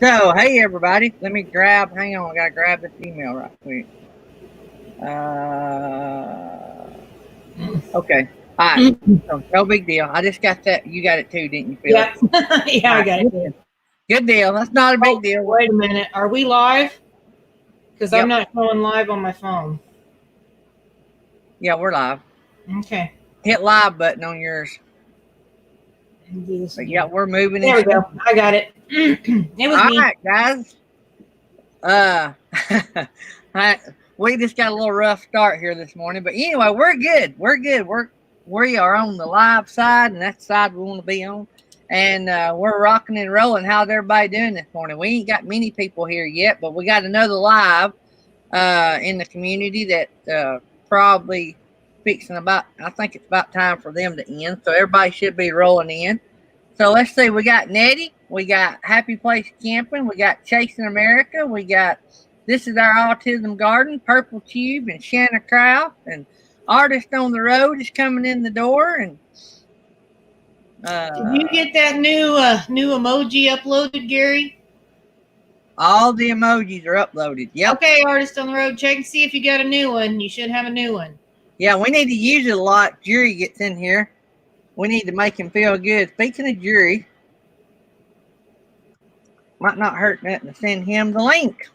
So, hey everybody, let me hang on, I gotta grab this email right quick. Okay, alright, so no big deal. I just got that, you got it too, didn't you, Felix? Yeah, yeah, I got it. Good deal, that's not a big deal. Wait a minute, are we live? Because Yep. I'm not going live on my phone. Yeah, we're live. Okay. Hit live button on yours. But yeah, we're moving. There we go, I got it. It was me. Alright, guys. We just got a little rough start here this morning, but anyway, we're good. We are on the live side, and that's the side we want to be on. And we're rocking and rolling. How's everybody doing this morning? We ain't got many people here yet, but we got another live in the community that probably fixing about. I think it's about time for them to end, so everybody should be rolling in. So let's see. We got Nettie. We got Happy Place Camping. We got Chasing America. We got This Is Our Autism Garden, Purple Tube, and Shanna Craft. And Artist on the Road is coming in the door. And did you get that new emoji uploaded, Gary? All the emojis are uploaded. Yep. Okay, Artist on the Road, check and see if you got a new one. You should have a new one. Yeah, we need to use it a lot. Jury gets in here. We need to make him feel good. Speaking of Jury, might not hurt nothing to send him the link.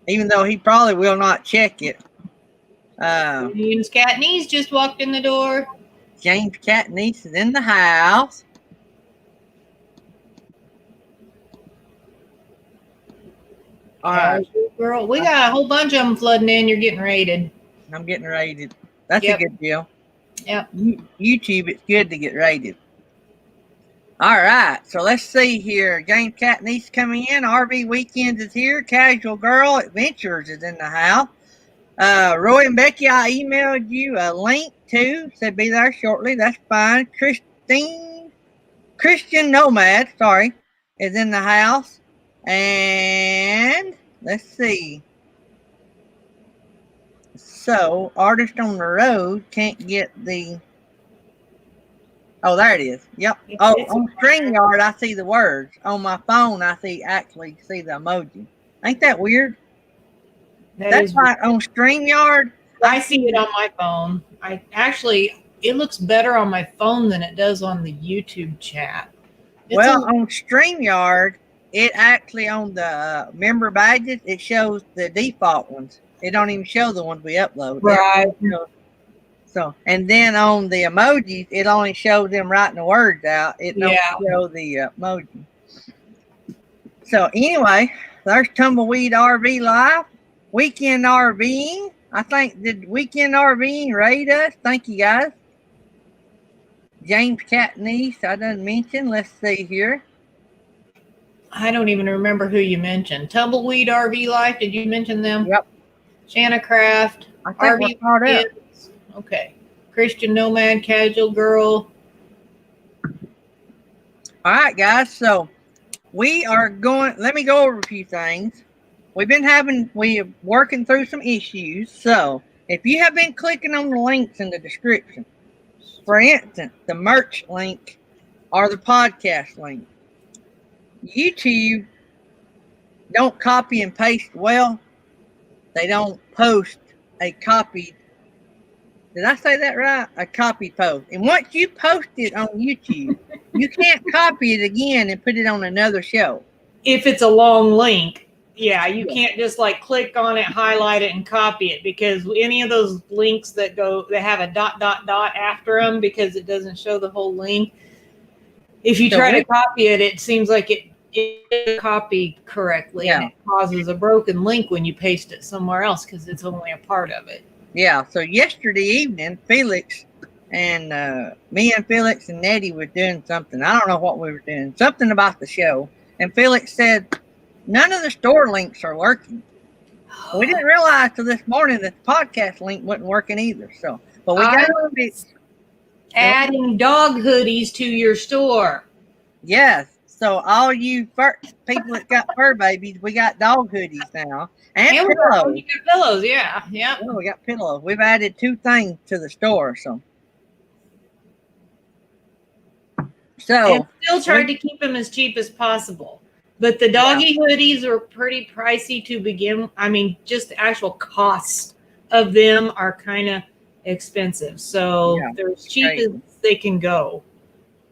Even though he probably will not check it. James Catney's just walked in the door. James Catney's is in the house. All right, girl. We got a whole bunch of them flooding in. You're getting rated. I'm getting rated. That's a good deal. Yep. YouTube, it's good to get rated. All right, so let's see here. James Catney's coming in. RV Weekends is here. Casual Girl Adventures is in the house. Roy and Becky, I emailed you a link to. Said be there shortly. That's fine. Christian Nomad, is in the house. And let's see. So, Artist on the Road can't get the... Oh, there it is. Yep. Oh, on StreamYard, I see the words. On my phone, I actually see the emoji. Ain't that weird? That's right. On StreamYard, I see it on my phone. It looks better on my phone than it does on the YouTube chat. On StreamYard, it actually on the member badges, it shows the default ones. It don't even show the ones we upload. Right. So, and then on the emojis, it only shows them writing the words out. It don't show the emoji. So anyway, there's Tumbleweed RV Live. Weekend RVing. I think, did Weekend RVing rate us? Thank you, guys. James Catney, I didn't mention. Let's see here. I don't even remember who you mentioned. Tumbleweed RV Life, did you mention them? Yep. Shanna Craft, RV Kids. Okay. Christian Nomad, Casual Girl. All right, guys. So we are going, let me go over a few things. We're working through some issues. So if you have been clicking on the links in the description, for instance, the merch link or the podcast link, YouTube don't copy and paste well. They don't post a copied. Did I say that right? A copy post. And once you post it on YouTube, you can't copy it again and put it on another show. If it's a long link, yeah, you can't just like click on it, highlight it, and copy it, because any of those links that have a ... after them, because it doesn't show the whole link. If you try to copy it, it seems like it copy correctly, and it causes a broken link when you paste it somewhere else because it's only a part of it. Yeah, so yesterday evening, Felix and me and Felix and Nettie were doing something. I don't know what we were doing. Something about the show. And Felix said, none of the store links are working. We didn't realize till this morning that the podcast link wasn't working either. So, but we got adding dog hoodies to your store. Yes. So all you people that got fur babies, we got dog hoodies now. And pillows. We got pillows, yeah. Oh, we got pillows. We've added 2 things to the store. So and still tried to keep them as cheap as possible. But the doggy hoodies are pretty pricey to begin. I mean, just the actual costs of them are kind of expensive. So they're as cheap as they can go.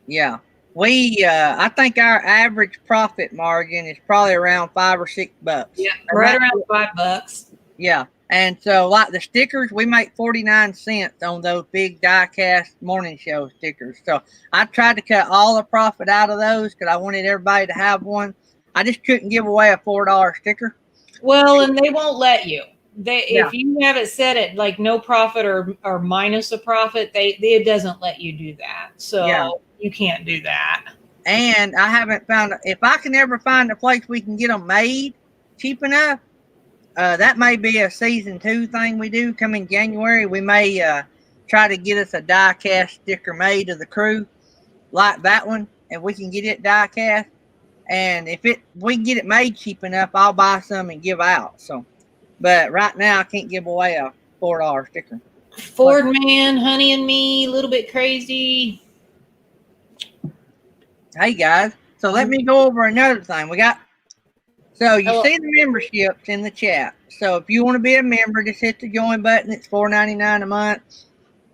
Yeah. I think our average profit margin is probably around $5 or $6. Yeah, right around $5. Yeah. And so, like the stickers, we make 49 cents on those big die-cast morning show stickers. So I tried to cut all the profit out of those because I wanted everybody to have one. I just couldn't give away a $4 sticker. Well, and they won't let you. If you have it set at like no profit or minus a profit, it doesn't let you do that. So you can't do that. And I haven't found, if I can ever find a place we can get them made cheap enough, that may be a season 2 thing we do coming January. We may try to get us a die cast sticker made of the crew like that one, and we can get it die cast. And if we can get it made cheap enough, I'll buy some and give out. So, but right now I can't give away a $4 sticker. Ford Man, Honey and Me, a little bit crazy. Hey guys, so let me go over another thing. So you see the memberships in the chat. So if you want to be a member, just hit the join button. It's $4.99 a month.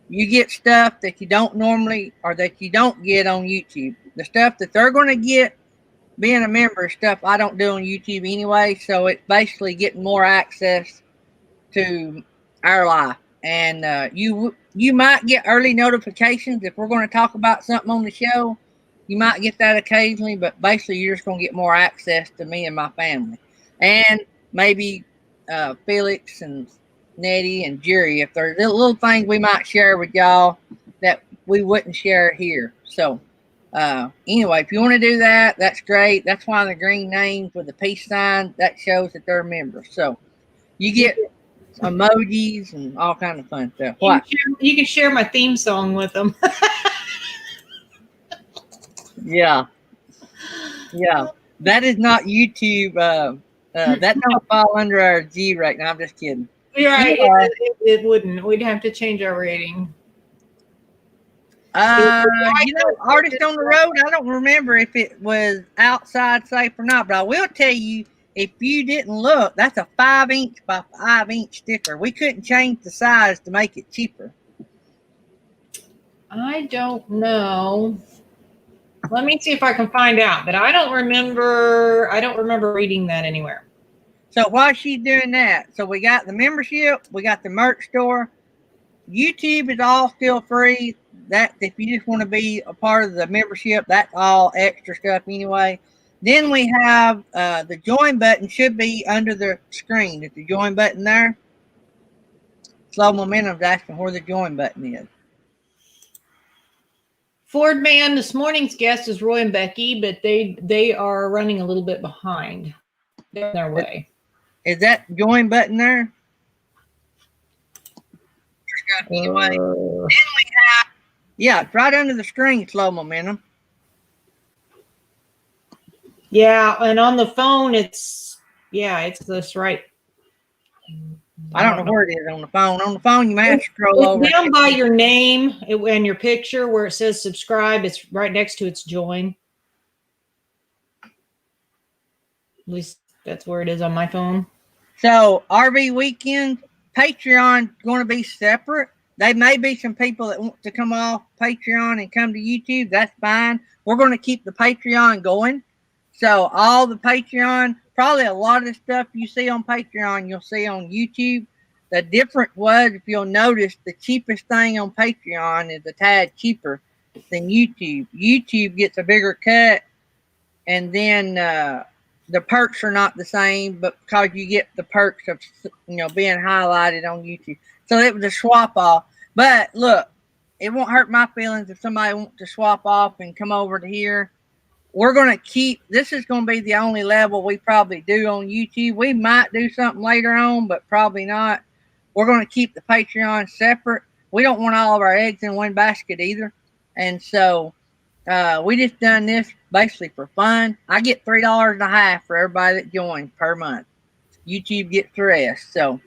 You get stuff that you don't normally or that you don't get on YouTube. The stuff that they're going to get being a member is stuff I don't do on YouTube anyway. So it's basically getting more access to our life. And you might get early notifications if we're going to talk about something on the show. You might get that occasionally, but basically you're just going to get more access to me and my family. And maybe Felix and Nettie and Jerry, if there's little things we might share with y'all that we wouldn't share here. So anyway, if you want to do that, that's great. That's why the green names with the peace sign, that shows that they're members. So you get emojis and all kind of fun stuff. You can share my theme song with them. Yeah. That is not YouTube. That don't fall under our G right now. I'm just kidding. You're right. It wouldn't. We'd have to change our rating. Artist on the Road, I don't remember if it was outside safe or not, but I will tell you, if you didn't look, that's a 5-inch by 5-inch sticker. We couldn't change the size to make it cheaper. I don't know. Let me see if I can find out, but I don't remember reading that anywhere. So while she's doing that, so we got the membership, we got the merch store. YouTube is all still free. That if you just want to be a part of the membership, that's all extra stuff anyway. Then we have the join button should be under the screen. Is the join button there? Slow Momentum's asking where the join button is. Ford Man, this morning's guest is Roy and Becky, but they are running a little bit behind. They're on their way. Is that join button there? Anyway, then we have, it's right under the screen, Slow Momentum. Yeah, and on the phone, it's this right. I don't know where it is on the phone. On the phone, you might have to scroll over. Down by your name and your picture where it says subscribe. It's right next to its join. At least that's where it is on my phone. So RV Weekend, Patreon going to be separate. There may be some people that want to come off Patreon and come to YouTube. That's fine. We're going to keep the Patreon going. So all the Patreon, probably a lot of the stuff you see on Patreon, you'll see on YouTube. The difference was, if you'll notice, the cheapest thing on Patreon is a tad cheaper than YouTube. YouTube gets a bigger cut, and then the perks are not the same, but because you get the perks of being highlighted on YouTube. So it was a swap off. But look, it won't hurt my feelings if somebody wants to swap off and come over to here. We're going to keep, this is going to be the only level we probably do on YouTube. We might do something later on, but probably not. We're going to keep the Patreon separate. We don't want all of our eggs in one basket either. And so we just done this basically for fun. I get $3.50 for everybody that joins per month. YouTube gets the rest. So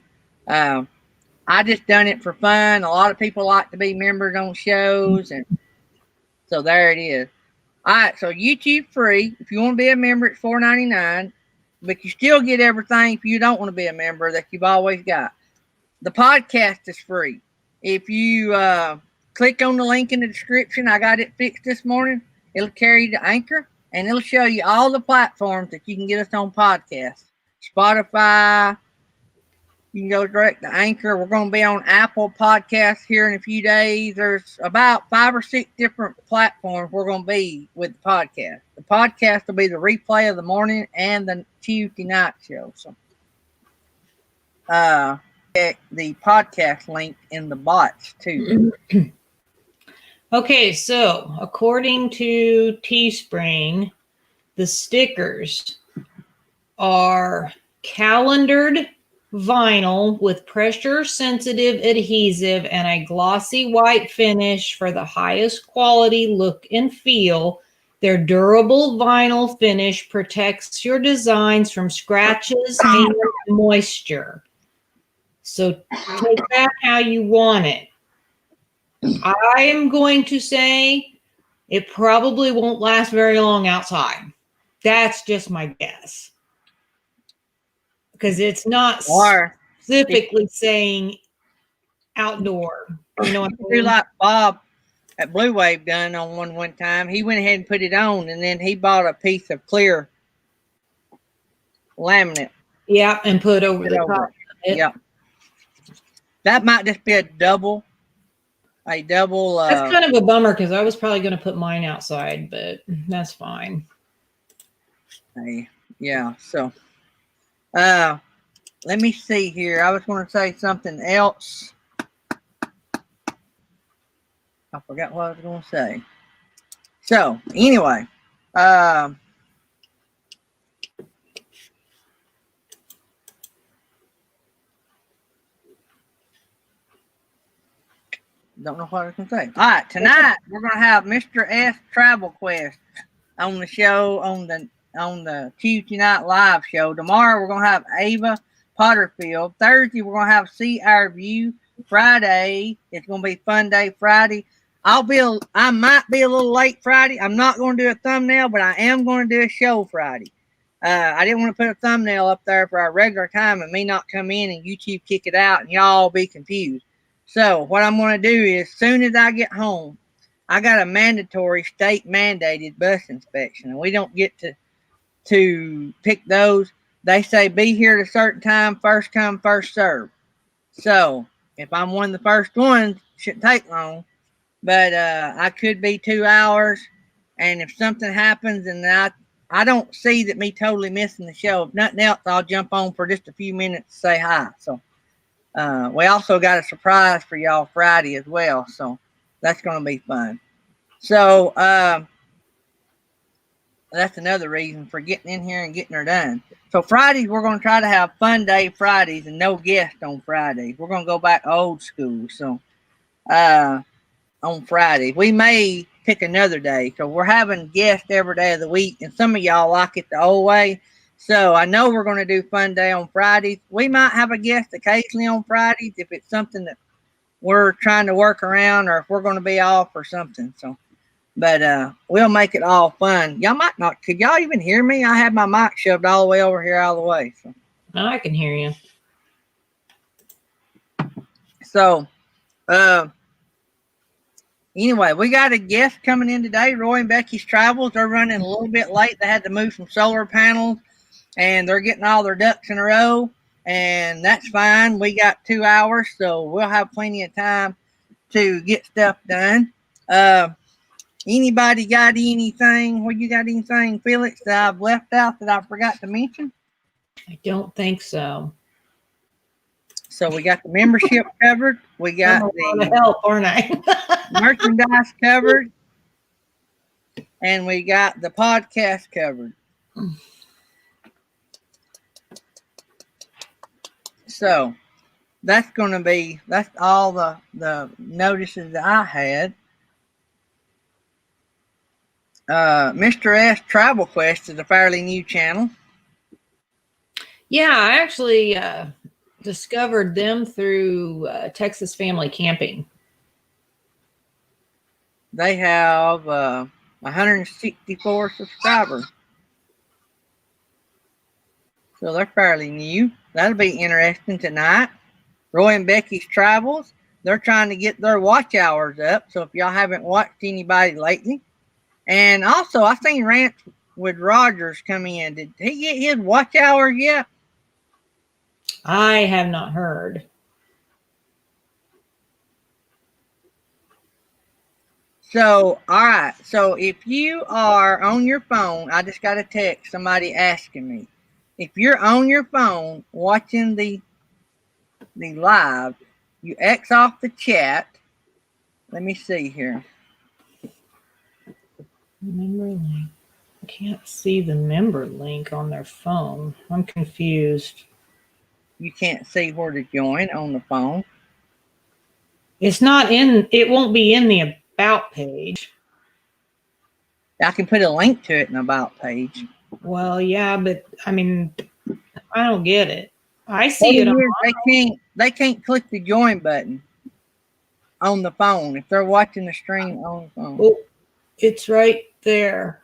I just done it for fun. A lot of people like to be members on shows. And so there it is. All right, so YouTube free. If you want to be a member, it's $4.99, but you still get everything if you don't want to be a member that you've always got. The podcast is free. If you click on the link in the description, I got it fixed this morning. It'll carry you to Anchor, and it'll show you all the platforms that you can get us on podcasts. Spotify. You can go direct to Anchor. We're going to be on Apple Podcasts here in a few days. There's about 5 or 6 different platforms we're going to be with the podcast. The podcast will be the replay of the morning and the Tuesday night show. So, check the podcast link in the bots too. Okay, so according to Teespring, the stickers are calendared vinyl with pressure sensitive adhesive and a glossy white finish for the highest quality look and feel. Their durable vinyl finish protects your designs from scratches and moisture. So take that how you want it. I am going to say it probably won't last very long outside. That's just my guess. Because it's not specifically saying outdoor. You know what I mean? Like Bob at Blue Wave done on one time. He went ahead and put it on, and then he bought a piece of clear laminate. Yeah, and put over the top. Yeah. That might just be a double. That's kind of a bummer because I was probably going to put mine outside, but that's fine. Yeah. So, let me see here. I was going to say something else. I forgot what I was going to say. So, anyway, don't know what I was going to say. All right, tonight we're going to have Mr. S Travel Quest on the show on the Tuesday Night Live show. Tomorrow we're going to have Ava Potterfield. Thursday we're going to have See Our View. Friday it's going to be Fun Day Friday. I might be a little late Friday. I'm not going to do a thumbnail, but I am going to do a show Friday. I didn't want to put a thumbnail up there for our regular time and me not come in and YouTube kick it out and y'all be confused. So what I'm going to do is, as soon as I get home, I got a mandatory state mandated bus inspection, and we don't get to pick those. They say be here at a certain time, first come, first serve. So if I'm one of the first ones, it shouldn't take long. But I could be 2 hours, and if something happens and I don't see that me totally missing the show, if nothing else, I'll jump on for just a few minutes to say hi. So we also got a surprise for y'all Friday as well. So that's going to be fun. So that's another reason for getting in here and getting her done. So Fridays, we're going to try to have Fun Day Fridays and no guest on Fridays. We're going to go back old school. So on Friday, we may pick another day. So we're having guests every day of the week, and some of y'all like it the old way. So I know we're going to do Fun Day on Fridays. We might have a guest occasionally on Fridays if it's something that we're trying to work around, or if we're going to be off or something. So, but we'll make it all fun. Y'all might not. Could y'all even hear me? I had my mic shoved all the way over here, all the way. So I can hear you. So, anyway, we got a guest coming in today. Roy and Becky's Travels. They're running a little bit late. They had to move some solar panels, and they're getting all their ducks in a row, and that's fine. We got 2 hours, so we'll have plenty of time to get stuff done. Anybody got anything? Well, you got anything, Felix, that I've left out that I forgot to mention? I don't think so. So we got the membership covered. We got the help, aren't I? merchandise covered, and we got the podcast covered. So that's all the notices that I had. Mr. S Travel Quest is a fairly new channel. Yeah, I actually discovered them through Texas Family Camping. They have 164 subscribers. So they're fairly new. That'll be interesting tonight. Roy and Becky's Travels. They're trying to get their watch hours up. So if y'all haven't watched anybody lately. And also, I seen Rants with Rogers come in. Did he get his watch hours yet? I have not heard. So, all right. So if you are on your phone, I just got a text, somebody asking me. If you're on your phone watching the live, you X off the chat. Let me see here. Member link. I can't see the member link on their phone. I'm confused. You can't see where to join on the phone. It's not in, it won't be in the about page. I can put a link to it in the about page. Well, yeah, but I mean, I don't get it. I see it on they can't click the join button on the phone if they're watching the stream on the phone. Oh, it's right there.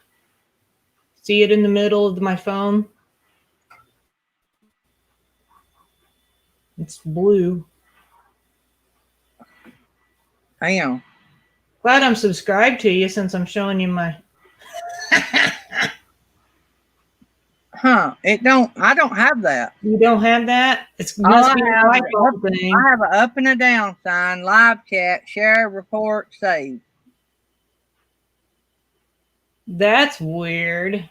See it in the middle of my phone? It's blue. Hang on. Glad I'm subscribed to you since I'm showing you my. Huh? I don't have that. You don't have that? It All must I be an have, iPhone thing. I have an up and a down sign, live chat, share, report, save. That's weird.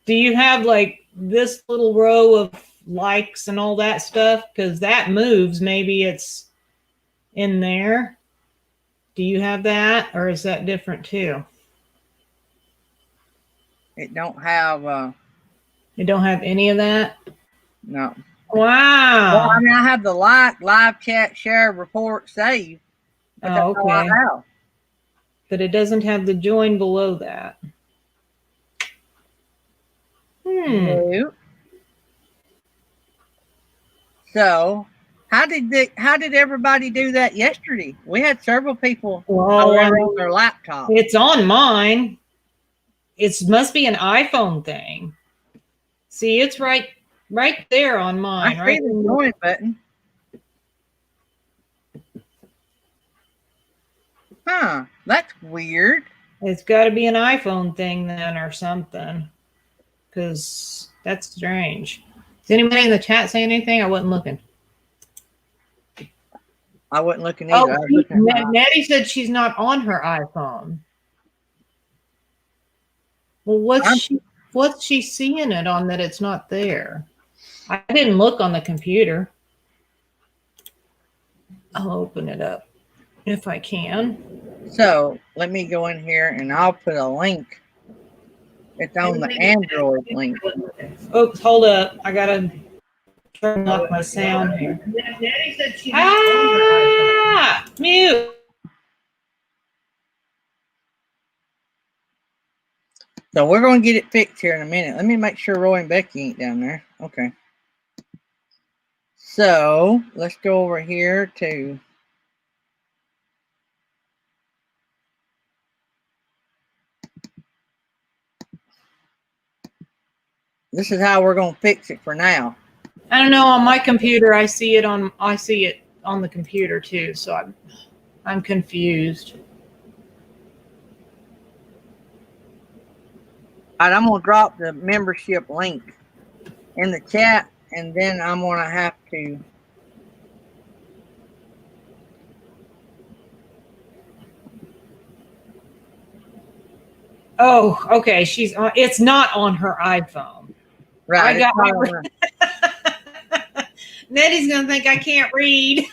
Do you have like this little row of likes and all that stuff? Because that moves. Maybe it's in there. Do you have that, or is that different too? It don't have. You don't have any of that? No. Wow. Well, I mean, I have the live chat, share, report, save. But that's all I have. But it doesn't have the join below that. No. So, how did everybody do that yesterday? We had several people on their laptop. It's on mine. It must be an iPhone thing. See, it's right there on mine. I see the join button. Huh? That's weird. It's got to be an iPhone thing then, or something. Because that's strange. Is anybody in the chat saying anything? I wasn't looking. I wasn't looking either. Nettie said she's not on her iPhone. Well, what's she seeing it on that it's not there? I didn't look on the computer. I'll open it up if I can. So let me go in here and I'll put a link. It's on the Android link. Oops, hold up. I gotta turn off my sound here. Nettie said she's not on her iPhone. Mute. So we're going to get it fixed here in a minute. Let me make sure Roy and Becky ain't down there. Okay. So let's go over here to this is how we're going to fix it for now. I don't know, on my computer I see it on the computer too, so I'm confused. All right, I'm going to drop the membership link in the chat, and then I'm going to have to Oh, okay. It's not on her iPhone. Right. I got Nettie's gonna think I can't read.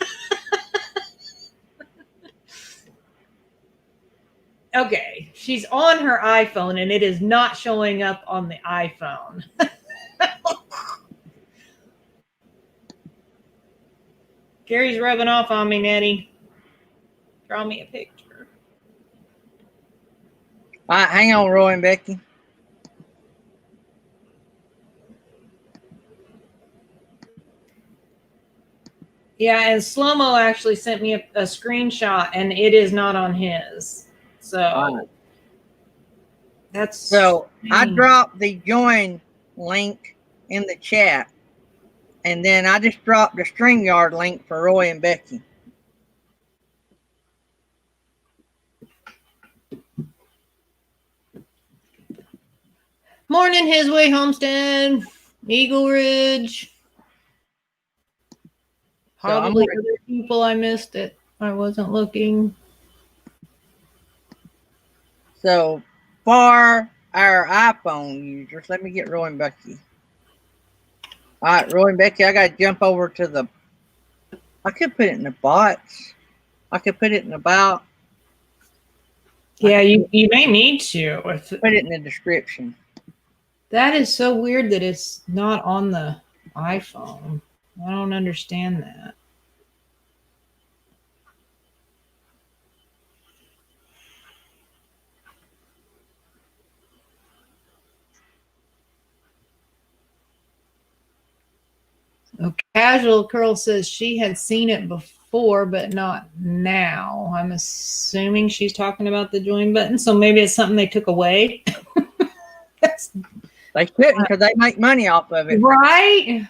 Okay, she's on her iPhone and it is not showing up on the iPhone. Gary's rubbing off on me, Nettie. Draw me a picture. All right, hang on, Roy and Becky. Yeah, and Slow-Mo actually sent me a screenshot, and it is not on his. So, That's So I strange. dropped the join link in the chat, and then I just dropped the StreamYard link for Roy and Becky. Morning, His Way Homestead, Eagle Ridge. Probably other people. I missed it. I wasn't looking. So for our iPhone users, let me get Roy and Becky. All right, Roy and Becky, I got to jump over to the. I could put it in the bots. I could put it in about. Yeah, you may need to. Put it in the description. That is so weird that it's not on the iPhone. I don't understand that. A casual girl says she had seen it before, but not now. I'm assuming she's talking about the join button, so maybe it's something they took away. They couldn't because they make money off of it. Right?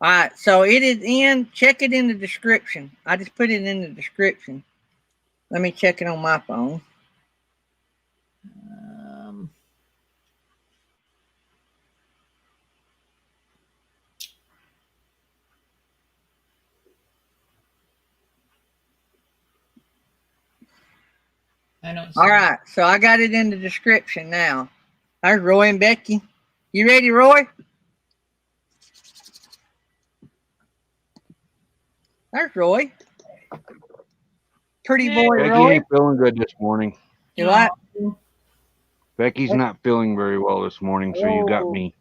All right, so it is in. Check it in the description. I just put it in the description. Let me check it on my phone. I don't. All right, so I got it in the description now. There's Roy and Becky. You ready, Roy? There's Roy. Pretty boy, Becky Roy. ain't feeling good this morning. You what? Becky's not feeling very well this morning, so you got me.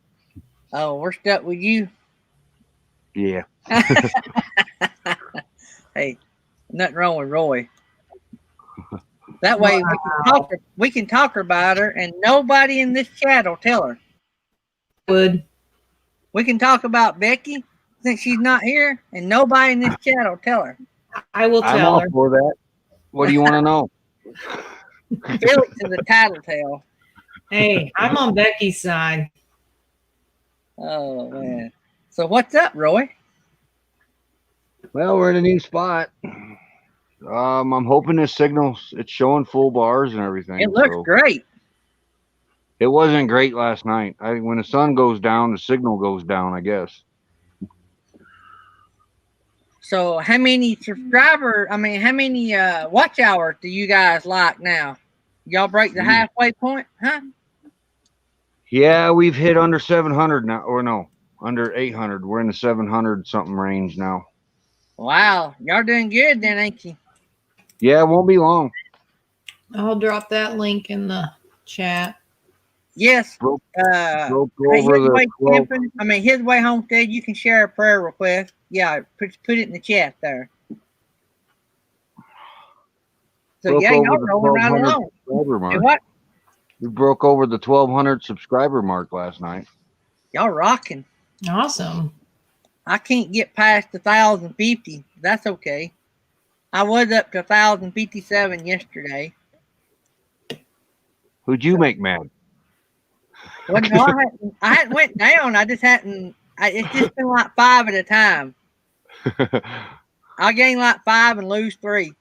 Oh, we're stuck with you. Yeah. Hey, nothing wrong with Roy. That way we can talk about her, and nobody in this chat will tell her. Would. We can talk about Becky since she's not here, and nobody in this chat will tell her. I will I'm tell all her. for that. What do you want to know? Felix is a tattletale. Hey, I'm on Becky's side. Oh man. So what's up, Roy? Well, we're in a new spot. I'm hoping this signal's it's showing full bars and everything. It looks great. It wasn't great last night. When the sun goes down, the signal goes down, I guess. So how many how many watch hours do you guys like now? Y'all break the halfway point, huh? Yeah, we've hit under 700 now, or no, under 800. We're in the 700 something range now. Wow, y'all doing good then, ain't you? Yeah, it won't be long. I'll drop that link in the chat. Yes. His way homestead. You can share a prayer request. Yeah, put it in the chat there. So yeah, y'all rolling right along. And what? We broke over the 1,200 subscriber mark last night. Y'all rocking. Awesome. I can't get past 1,050. That's okay. I was up to 1,057 yesterday. Who'd you make mad? Well, no, I hadn't went down. I just hadn't. It's just been like 5 at a time. I'll gain like 5 and lose 3.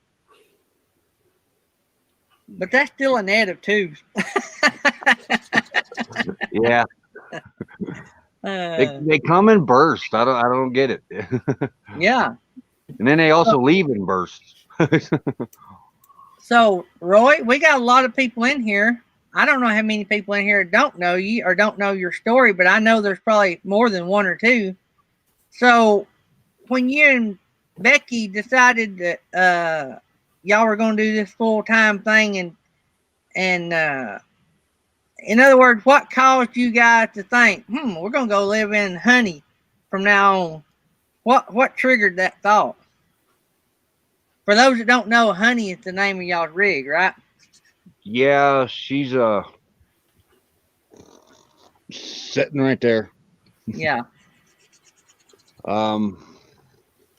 But that's still a net of 2. Yeah. They come in bursts. I don't get it. Yeah. And then they also leave in bursts. So, Roy, we got a lot of people in here. I don't know how many people in here don't know you or don't know your story, but I know there's probably more than 1 or 2. So, when you and Becky decided that y'all were going to do this full-time thing, and in other words, what caused you guys to think, we're going to go live in honey from now on? What triggered that thought? For those that don't know, honey is the name of y'all's rig, right? Yeah, she's sitting right there. Yeah.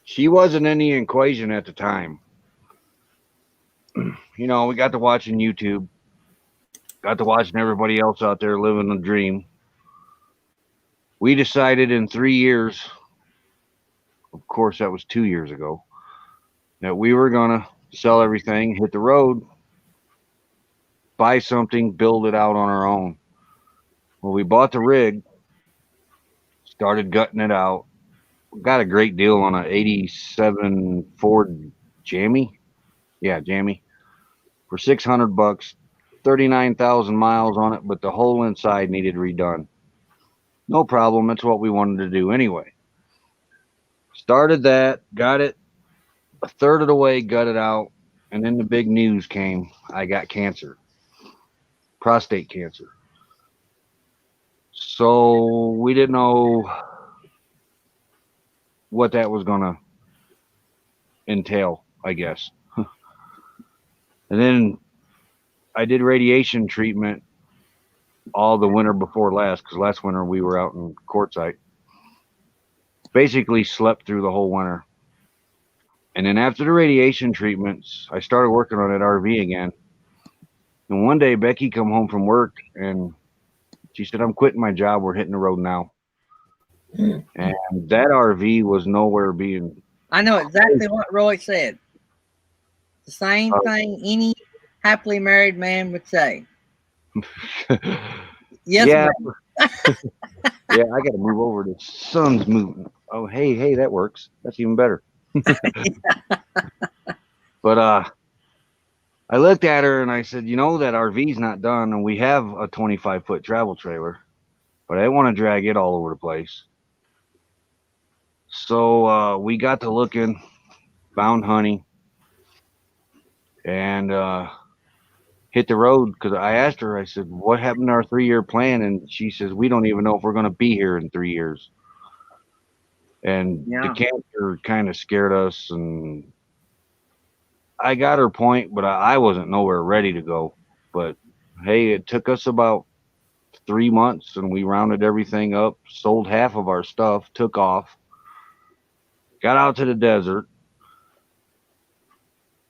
She wasn't in the equation at the time. we got to watching YouTube, got to watching everybody else out there living the dream. We decided in 3 years, of course, that was 2 years ago, that we were going to sell everything, hit the road, buy something, build it out on our own. Well, we bought the rig, started gutting it out, got a great deal on a '87 Ford Jammy. Yeah, Jammy for $600, 39,000 miles on it, but the whole inside needed redone. No problem. That's what we wanted to do anyway. Started that, got it a third of the way, gutted out, and then the big news came. I got cancer, prostate cancer. So we didn't know what that was going to entail, I guess. And then I did radiation treatment all the winter before last, because last winter we were out in Quartzsite. Basically slept through the whole winter. And then after the radiation treatments, I started working on that RV again. And one day Becky come home from work and she said, "I'm quitting my job. We're hitting the road now." And that RV was nowhere being. I know exactly what Roy said. The same thing any happily married man would say. Yes, Yeah. ma'am. Yeah, I got to move over. The sun's moving. Oh, hey, that works. That's even better. But I looked at her and I said, that RV's not done, and we have a 25-foot travel trailer, but I didn't want to drag it all over the place. So we got to looking, found Honey, and hit the road, because I asked her, I said, "What happened to our 3-year plan?" And she says, "We don't even know if we're going to be here in 3 years." And the Yeah. cancer kind of scared us, and I got her point, but I wasn't nowhere ready to go. But hey, it took us about 3 months, and we rounded everything up, sold half of our stuff, took off, got out to the desert,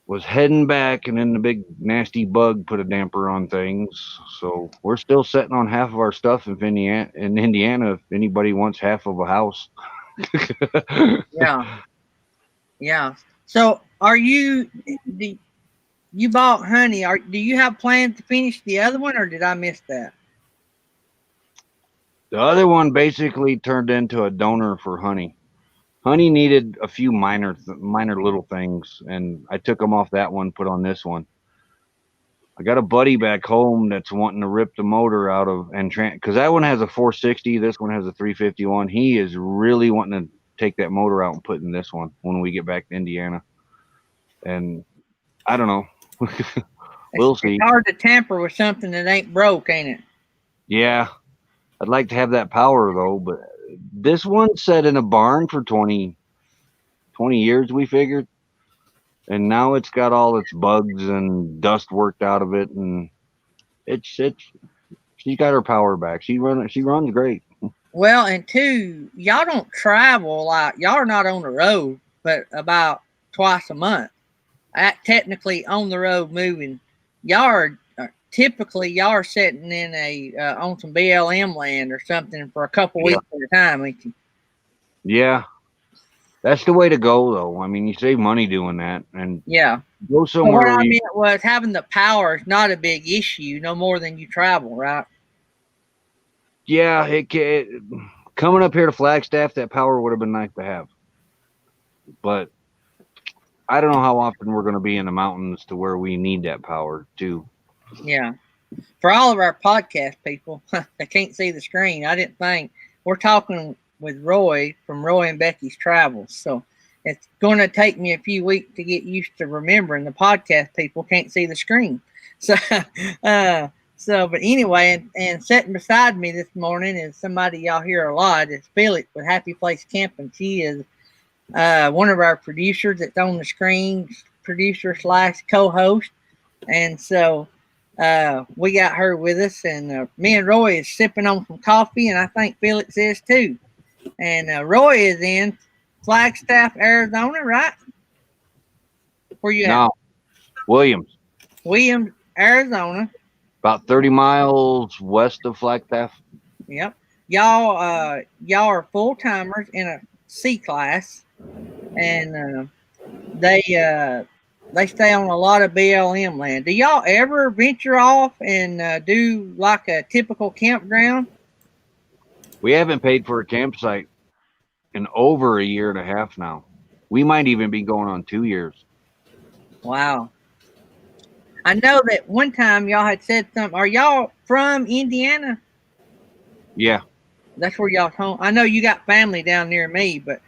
was heading back, and then the big nasty bug put a damper on things. So we're still sitting on half of our stuff in Indiana if anybody wants half of a house. Yeah. Yeah. So you bought Honey? Do you have plans to finish the other one, or did I miss that? The other one basically turned into a donor for Honey. Honey needed a few minor little things, and I took them off that one, put on this one. I got a buddy back home that's wanting to rip the motor out of because that one has a 460, this one has a 351. He is really wanting to take that motor out and put in this one when we get back to Indiana. And I don't know. We'll see. It's hard to tamper with something that ain't broke, ain't it? Yeah, I'd like to have that power though, but this one's set in a barn for 20 years, we figured. And now it's got all its bugs and dust worked out of it, and it's she's got her power back. She runs great. Well, and two, y'all don't travel like y'all are not on the road, but about twice a month. Technically on the road moving. Y'all are typically y'all are sitting in on some BLM land or something for a couple weeks at a time, ain't you? Yeah, that's the way to go, though. I mean, you save money doing that, and yeah, go somewhere. What I meant was having the power is not a big issue, no more than you travel, right? Yeah, coming up here to Flagstaff, that power would have been nice to have, but I don't know how often we're going to be in the mountains to where we need that power too. Yeah. For all of our podcast people that can't see the screen, I didn't think we're talking with Roy from Roy and Becky's Travels. So it's going to take me a few weeks to get used to remembering the podcast people can't see the screen. So, but anyway, and sitting beside me this morning is somebody y'all hear a lot. It's Felix with Happy Place Camping. She is one of our producers that's on the screen, producer / co-host. And so we got her with us, and me and Roy is sipping on some coffee, and I think Felix is too. And Roy is in Flagstaff, Arizona, right? Where you at? No, Williams. Williams, Arizona. About 30 miles west of Flagstaff. Yep. Y'all are full timers in a C class, and they stay on a lot of BLM land. Do y'all ever venture off and do like a typical campground? We haven't paid for a campsite in over a year and a half now. We might even be going on 2 years. Wow. I know that one time y'all had said something. Are y'all from Indiana? Yeah. That's where y'all's home. I know you got family down near me, but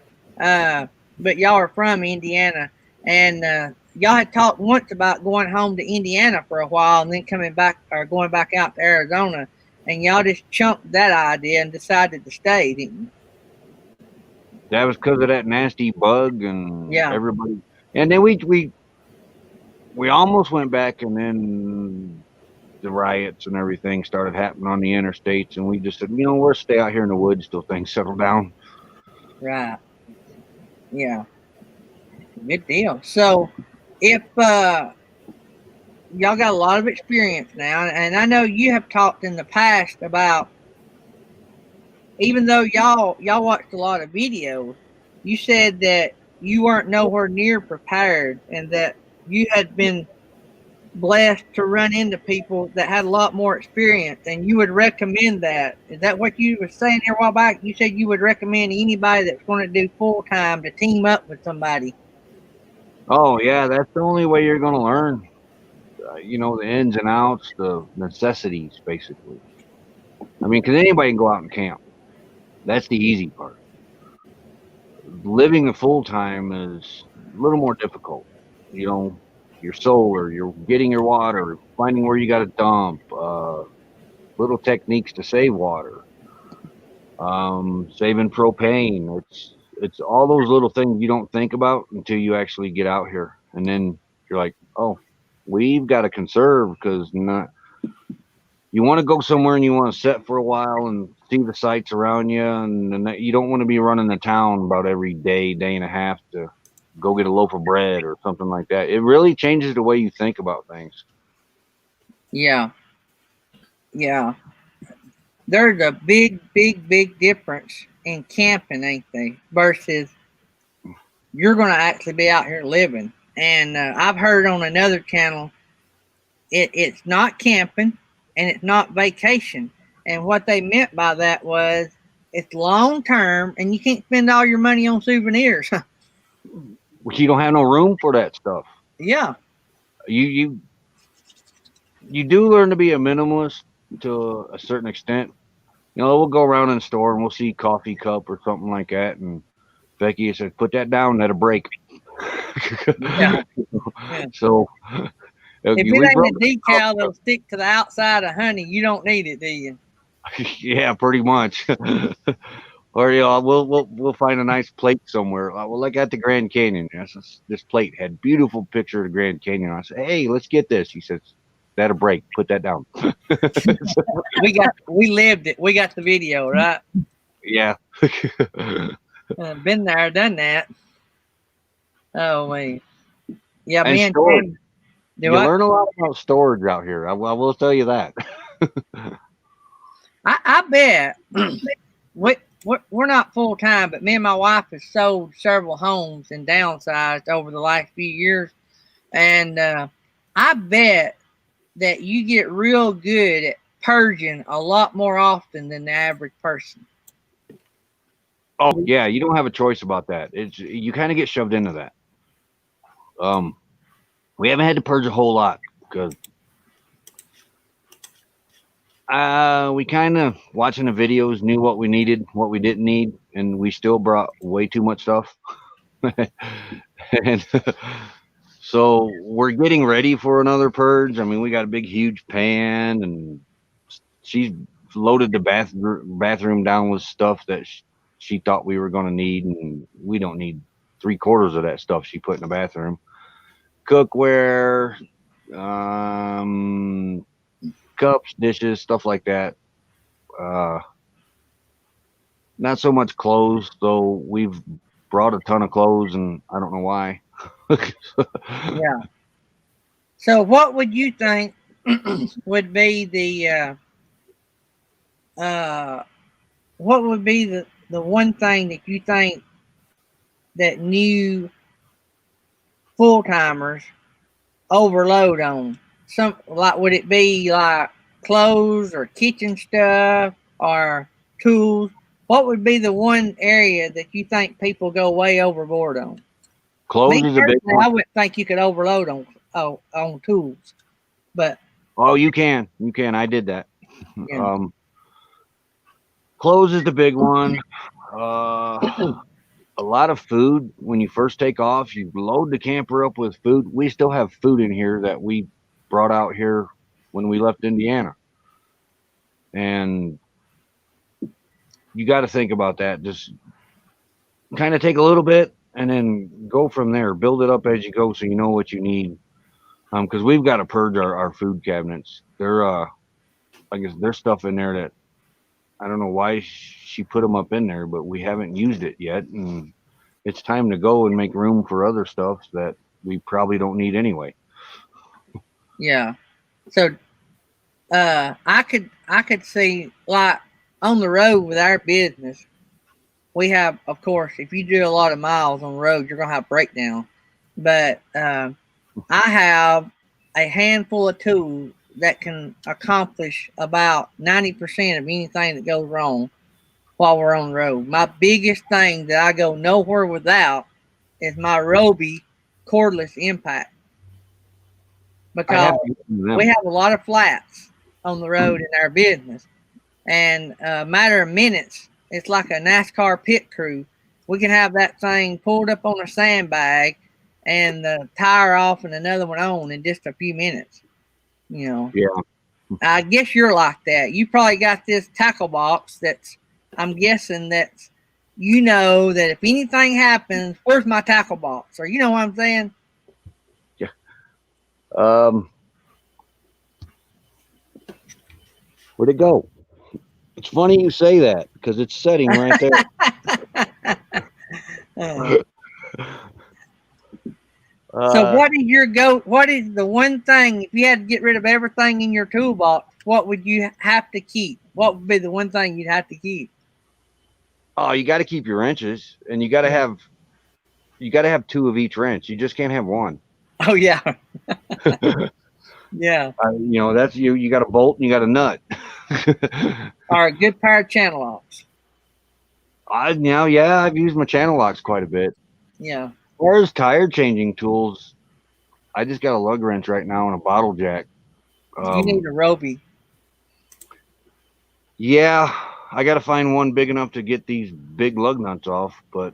y'all are from Indiana, and y'all had talked once about going home to Indiana for a while and then coming back or going back out to Arizona, and y'all just chunked that idea and decided to stay, didn't you? That was because of that nasty bug and Yeah. everybody. And then we almost went back, and then the riots and everything started happening on the interstates, and we just said, we'll stay out here in the woods till things settle down. Right. Yeah. Good deal. So, if y'all got a lot of experience now, and I know you have talked in the past about, even though y'all watched a lot of videos, you said that you weren't nowhere near prepared, and that you had been blessed to run into people that had a lot more experience, and you would recommend that. Is that what you were saying here a while back? You said you would recommend anybody that's going to do full time to team up with somebody. Oh, yeah, that's the only way you're going to learn, the ins and outs, the necessities, basically. I mean, because anybody can go out and camp. That's the easy part. Living a full time is a little more difficult. Your solar, you're getting your water, finding where you got to dump, little techniques to save water, saving propane. It's all those little things you don't think about until you actually get out here, and then you're like, oh, we've got to conserve because not. You want to go somewhere and you want to sit for a while and see the sights around you, and you don't want to be running the town about every day and a half to go get a loaf of bread or something like that. It really changes the way you think about things. Yeah. Yeah. There's a big difference in camping, ain't they? Versus you're going to actually be out here living. And I've heard on another channel, it's not camping and it's not vacation. And what they meant by that was it's long term, and you can't spend all your money on souvenirs. You don't have no room for that stuff. Yeah. You do learn to be a minimalist to a certain extent. We'll go around in the store and we'll see coffee cup or something like that, and Becky said, "Put that down, let it break." Yeah. Yeah. So If it we ain't brought a decal that'll stick to the outside of honey, you don't need it, do you? yeah, pretty much. Or we'll find a nice plate somewhere. Well, like at the Grand Canyon, this plate had beautiful picture of the Grand Canyon. I said, "Hey, let's get this." He says, "That'll break. Put that down." We lived it. We got the video, right? Yeah. Been there, done that. Oh wait. Yeah, And me and storage. Tim. You learn a lot about storage out here. I will tell you that. I bet we're not full time, but me and my wife have sold several homes and downsized over the last few years, and I bet that you get real good at purging a lot more often than the average person. Oh yeah, you don't have a choice about that. You kind of get shoved into that. We haven't had to purge a whole lot because we kind of watching the videos knew what we needed, what we didn't need, and we still brought way too much stuff. And so we're getting ready for another purge. I mean, we got a big, huge pan, and she's loaded the bathroom down with stuff that she thought we were going to need, and we don't need 3/4 of that stuff she put in the bathroom. Cookware, cups, dishes, stuff like that. Not so much clothes, though. We've brought a ton of clothes, and I don't know why. Yeah. So, what would you think would be uh, what would be the one thing that you think that new full timers overload on? Some like would it be like clothes or kitchen stuff or tools? What would be the one area that you think people go way overboard on? Clothes Me is a big personally, one. I wouldn't think you could overload on tools, but Oh, you can. You can. I did that. yeah, Clothes is the big one. A lot of food. When you first take off, you load the camper up with food. We still have food in here that we brought out here when we left Indiana. And you got to think about that. Just kind of take a little bit and then go from there. Build it up as you go so you know what you need. Because we've got to purge our food cabinets. I guess there's stuff in there that I don't know why she put them up in there, but we haven't used it yet, and it's time to go and make room for other stuff that we probably don't need anyway. yeah. So I could see like on the road with our business, we have, of course, if you do a lot of miles on the road, you're gonna have breakdown. But I have a handful of tools that can accomplish about 90% of anything that goes wrong while we're on the road. My biggest thing that I go nowhere without is my Roby cordless impact I because have to use we them. have a lot of flats on the road in our business, and a matter of minutes, it's like a NASCAR pit crew. We can have that thing pulled up on a sandbag and the tire off and another one on in just a few minutes. You know, Yeah, I guess you're like that. You probably got this tackle box that's, I'm guessing that's, you know, that if anything happens, where's my tackle box? Or you know what I'm saying? yeah. Um, where'd it go? It's funny you say that because it's sitting right there. Uh, so Uh, what is your go? What is the one thing if you had to get rid of everything in your toolbox? What would you have to keep? What would be the one thing you'd have to keep? oh, you got to keep your wrenches, and Yeah. you got to have two of each wrench. You just can't have one. Oh yeah, yeah. That's you. You got a bolt and you got a nut. Or a good pair of channel locks. Yeah, I've used my channel locks quite a bit. Yeah. As far as tire changing tools, I just got a lug wrench right now and a bottle jack. You need a Roby. Yeah, I got to find one big enough to get these big lug nuts off, but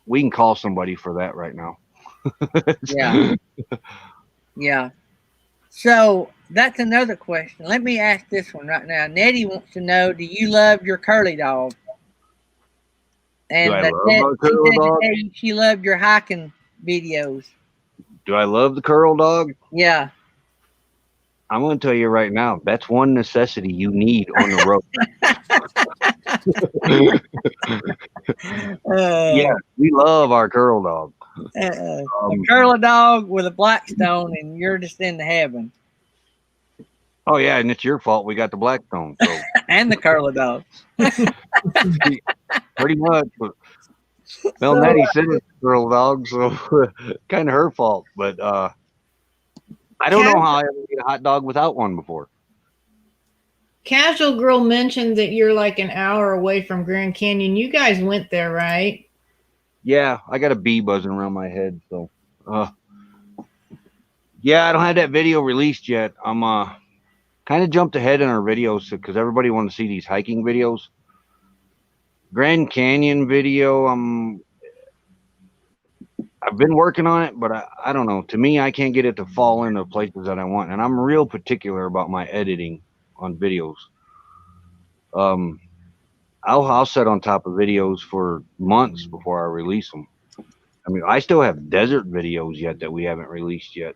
we can call somebody for that right now. Yeah. Yeah. So that's another question. Let me ask this one right now. Nettie wants to know: do you love your curly dog? Do I And love our she curl said dog? today she loved your hiking videos. Do I love the curl dog? Yeah. I'm going to tell you right now, that's one necessity you need on the road. Yeah, Uh, we love our curl dog. a Um, curly dog with a Blackstone, and you're just in heaven. oh yeah, and it's your fault we got the Blackstone. So And the curly dog. pretty much. But Mel So Nettie said it's the curl dog, so kind of her fault. But I don't know how I ever ate a hot dog without one before. Casual Girl mentioned that you're like an hour away from Grand Canyon. You guys went there, right? Yeah, I got a bee buzzing around my head. So, yeah, I don't have that video released yet. I'm kind of jumped ahead in our videos because everybody wants to see these hiking videos. Grand Canyon video, I've been working on it, but I don't know. To me, I can't get it to fall into places that I want, and I'm real particular about my editing on videos. Um, I'll sit on top of videos for months before I release them. I mean, I still have desert videos yet that we haven't released yet.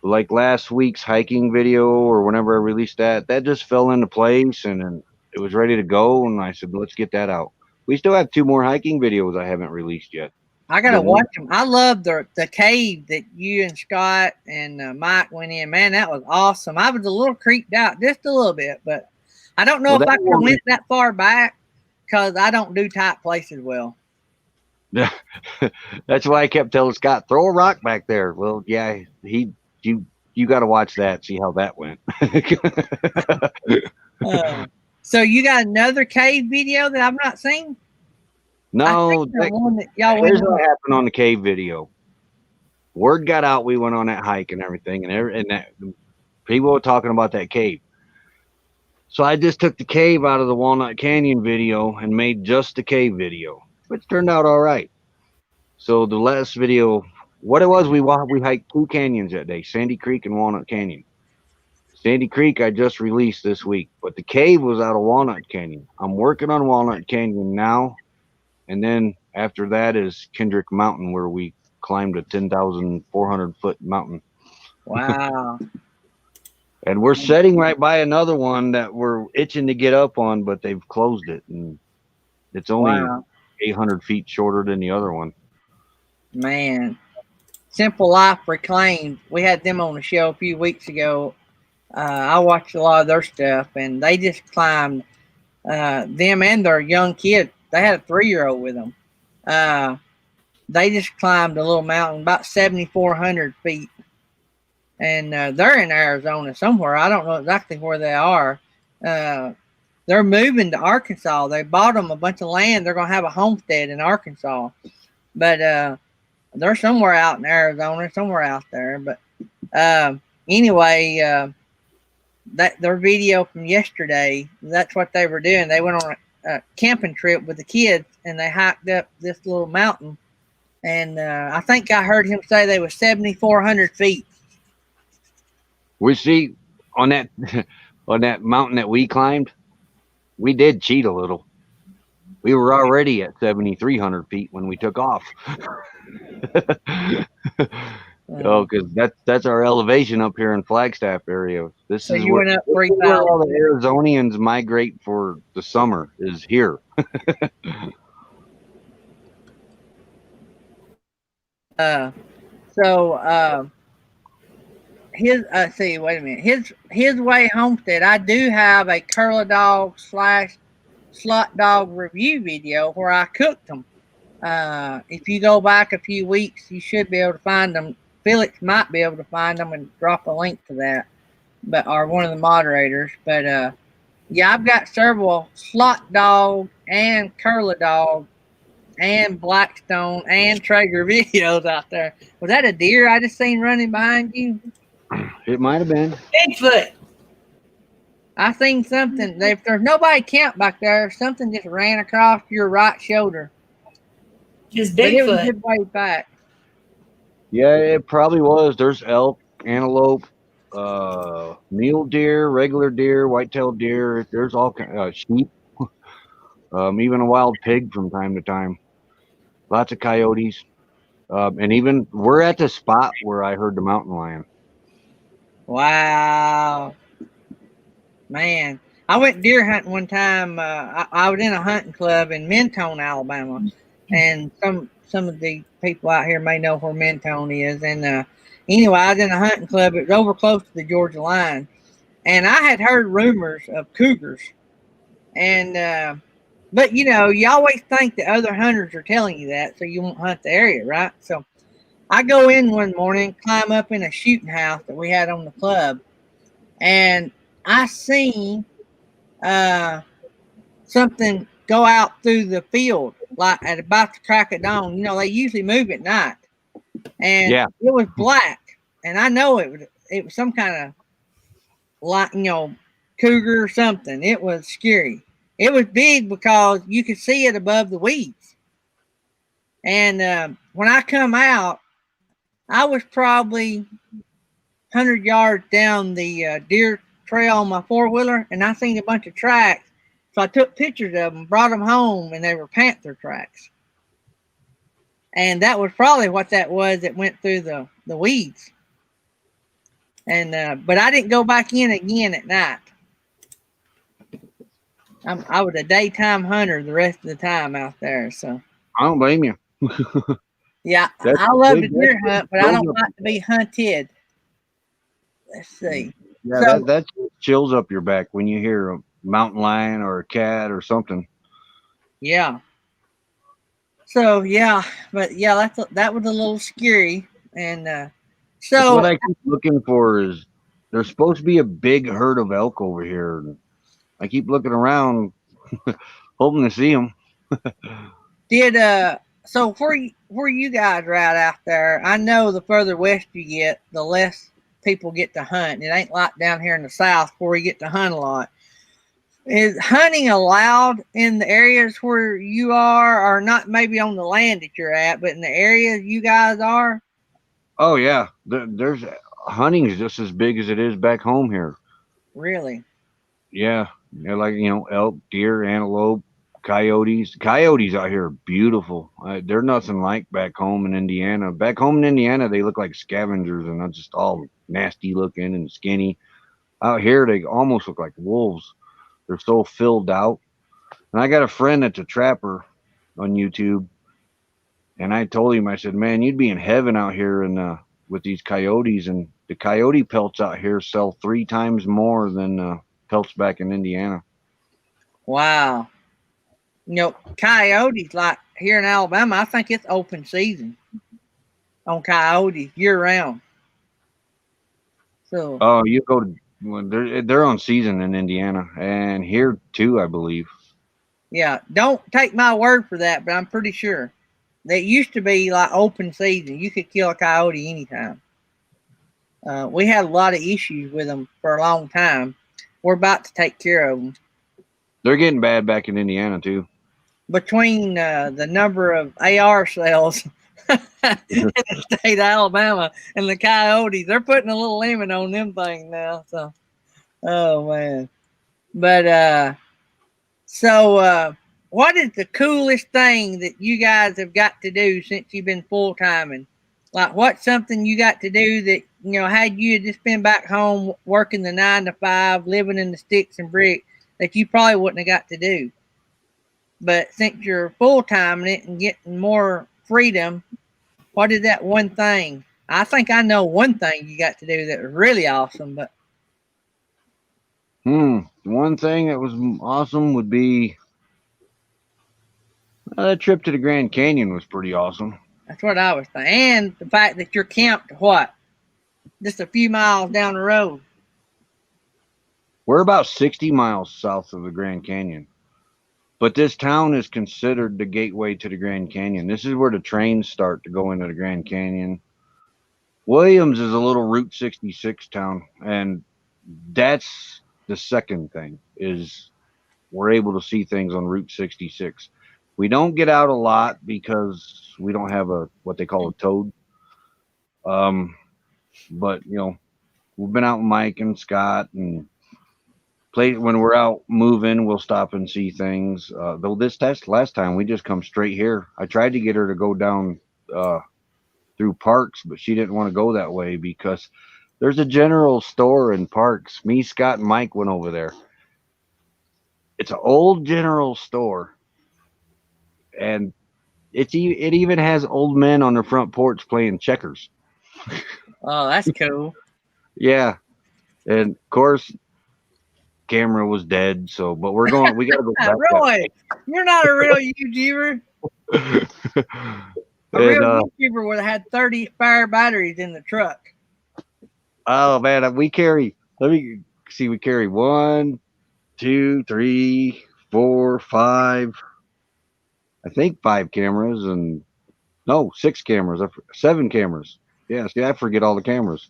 Like last week's hiking video, or whenever I released that just fell into place, and it was ready to go. And I said, let's get that out. We still have two more hiking videos I haven't released yet. I gotta watch them. I love the cave that you and Scott and Mike went in. Man, that was awesome. I was a little creeped out, just a little bit, but I don't know Well, if that I could have one, went that far back because I don't do tight places well. that's why I kept telling Scott, throw a rock back there. Well, yeah, you got to watch that, see how that went. So you got another cave video that I've not seen? I No, think the one that y'all went here's in. what happened on the cave video. Word got out, we went on that hike and everything, and that people were talking about that cave. So I just took the cave out of the Walnut Canyon video and made just the cave video, which turned out all right. So the last video, what it was, we hiked two canyons that day, Sandy Creek and Walnut Canyon. Sandy Creek I just released this week, but the cave was out of Walnut Canyon. I'm working on Walnut Canyon now, and then after that is Kendrick Mountain, where we climbed a 10,400-foot mountain. Wow. And we're sitting right by another one that we're itching to get up on, but they've closed it, and it's only Wow. 800 feet shorter than the other one. Man. Simple Life Reclaimed. We had them on the show a few weeks ago. I watched a lot of their stuff, and they just climbed them and their young kid. They had a 3-year-old with them. They just climbed a little mountain about 7,400 feet. And they're in Arizona somewhere. I don't know exactly where they are. They're moving to Arkansas. They bought them a bunch of land. They're going to have a homestead in Arkansas. But they're somewhere out in Arizona, somewhere out there. But anyway, that their video from yesterday, that's what they were doing. They went on a camping trip with the kids, and they hiked up this little mountain. And I think I heard him say they were 7,400 feet. We see on that on that mountain that we climbed, we did cheat a little. We were already at 7,300 feet when we took off. Oh, because that's our elevation up here in Flagstaff area. This So is you went up where 3,000. all the Arizonians migrate for the summer, is here. So his see, wait a minute. His way homestead. I do have a curl a dog / slot dog review video where I cooked them. If you go back a few weeks, you should be able to find them. Felix might be able to find them and drop a link to that, but or one of the moderators. But yeah, I've got several slot dog and curl a dog and Blackstone and Traeger videos out there. Was that a deer I just seen running behind you? It might have been. Bigfoot. I seen something. If there's nobody camped back there, something just ran across your right shoulder. Just But it was Bigfoot. good way back. Yeah, it probably was. There's elk, antelope, mule deer, regular deer, white-tailed deer. There's all kinds sheep, even a wild pig from time to time. Lots of coyotes, and even we're at the spot where I heard the mountain lion. Wow. Man. I went deer hunting one time. I was in a hunting club in Mentone, Alabama. And some of the people out here may know where Mentone is. And anyway, I was in a hunting club. It was over close to the Georgia line. And I had heard rumors of cougars. And but you know, you always think that other hunters are telling you that, so you won't hunt the area, right? So I go in one morning, climb up in a shooting house that we had on the club, and I seen something go out through the field like at about the crack of dawn. You know, they usually move at night, and Yeah. it was black, and I know it was some kind of like cougar or something. It was scary. It was big because you could see it above the weeds. And when I come out, I was probably 100 yards down the deer trail on my 4-wheeler, and I seen a bunch of tracks. So I took pictures of them, brought them home, and they were panther tracks. And that was probably what that was that went through the weeds. And but I didn't go back in again at night. I was a daytime hunter the rest of the time out there. So I don't blame you. Yeah, That's I love to big. deer hunt, but I Chills don't up, like to be hunted. Let's see. yeah, So that chills up your back when you hear a mountain lion or a cat or something. yeah. So yeah, but yeah, that was a little scary. And That's what so I keep looking for. Is there's supposed to be a big herd of elk over here? And I keep looking around, hoping to see them. did so where you guys are out there, I know the further west you get, the less people get to hunt. It ain't like down here in the south where you get to hunt a lot. Is hunting allowed in the areas where you are, or not maybe on the land that you're at, but in the areas you guys are? Oh yeah, there's hunting is just as big as it is back home here. Really? Yeah, they're like elk, deer, antelope, coyotes. Coyotes out here are beautiful. They're nothing like back home in Indiana. Back home in Indiana, they look like scavengers and they're just all nasty looking and skinny. Out here, they almost look like wolves. They're so filled out. And I got a friend that's a trapper on YouTube, and I told him, I said, "Man, you'd be in heaven out here and with these coyotes, and the coyote pelts out here sell 3 times more than pelts back in Indiana." Wow. Coyotes, like here in Alabama, I think it's open season on coyotes year round. So Oh, you go to well, they're on season in Indiana and here too, I believe. yeah, don't take my word for that, but I'm pretty sure. They used to be like open season. You could kill a coyote anytime. We had a lot of issues with them for a long time. We're about to take care of them. They're getting bad back in Indiana too. Between the number of AR sales in the state of Alabama and the coyotes, they're putting a little limit on them things now. So, oh man. But what is the coolest thing that you guys have got to do since you've been full timing? Like, what's something you got to do that had you just been back home working the 9 to 5, living in the sticks and bricks, that you probably wouldn't have got to do? But since you're full timing it and getting more freedom, what is that one thing? I think I know one thing you got to do that was really awesome, but One thing that was awesome would be that trip to the Grand Canyon was pretty awesome. that's what I was thinking. And the fact that you're camped, what, just a few miles down the road. We're about 60 miles south of the Grand Canyon. But this town is considered the gateway to the Grand Canyon. This is where the trains start to go into the Grand Canyon. Williams is a little Route 66 town, and that's the second thing is we're able to see things on Route 66. We don't get out a lot because we don't have a what they call a toad. Um, but we've been out with Mike and Scott and play when we're out moving. We'll stop and see things. Though this test last time we just come straight here. I tried to get her to go down uh, through Parks, but she didn't want to go that way because there's a general store in Parks. Me, Scott, and Mike went over there. It's an old general store, and it even has old men on their front porch playing checkers. Oh, that's cool. Yeah, and of course, camera was dead. So, but we're going. We got to go back Roy, you're not a real YouTuber. that. A real and YouTuber would have had 30 spare batteries in the truck. oh man, we carry. Let me see. We carry 1, 2, 3, 4, 5. I think 5 cameras and no 6 cameras. 7 cameras. Yeah. See, I forget all the cameras.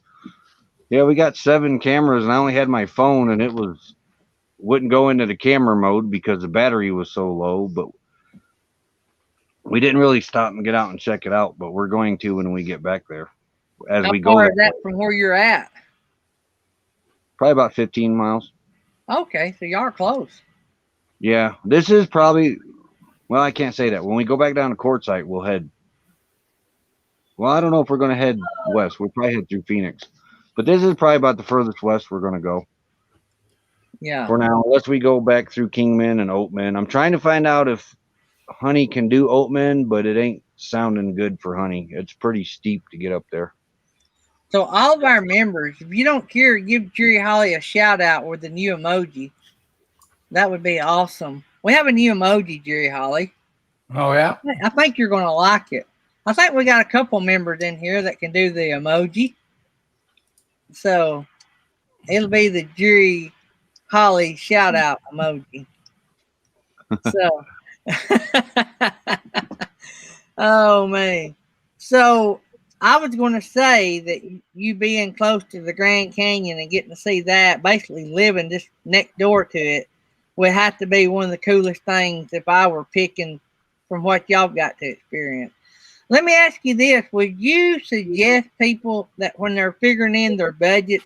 Yeah, we got 7 cameras, and I only had my phone, and it wouldn't go into the camera mode because the battery was so low. But we didn't really stop and get out and check it out. But we're going to when we get back there. As How we go far that is that way. from where you're at? Probably about 15 miles. Okay, so y'all are close. Yeah, this is probably. Well, I can't say that. When we go back down to Quartzsite, we'll head. Well, I don't know if we're going to head west. We'll probably head through Phoenix. But this is probably about the furthest west we're going to go Yeah. for now, unless we go back through Kingman and Oatman. I'm trying to find out if Honey can do Oatman, but it ain't sounding good for Honey. It's pretty steep to get up there. So all of our members, if you don't care, give Jerry Holly a shout out with the new emoji. That would be awesome. We have a new emoji, Jerry Holly. Oh yeah. I think you're going to like it. I think we got a couple members in here that can do the emoji. So it'll be the Jerry Holly shout out emoji. So, oh man. So I was going to say that you being close to the Grand Canyon and getting to see that, basically living just next door to it, would have to be one of the coolest things if I were picking from what y'all got to experience. Let me ask you this. Would you suggest people that when they're figuring in their budgets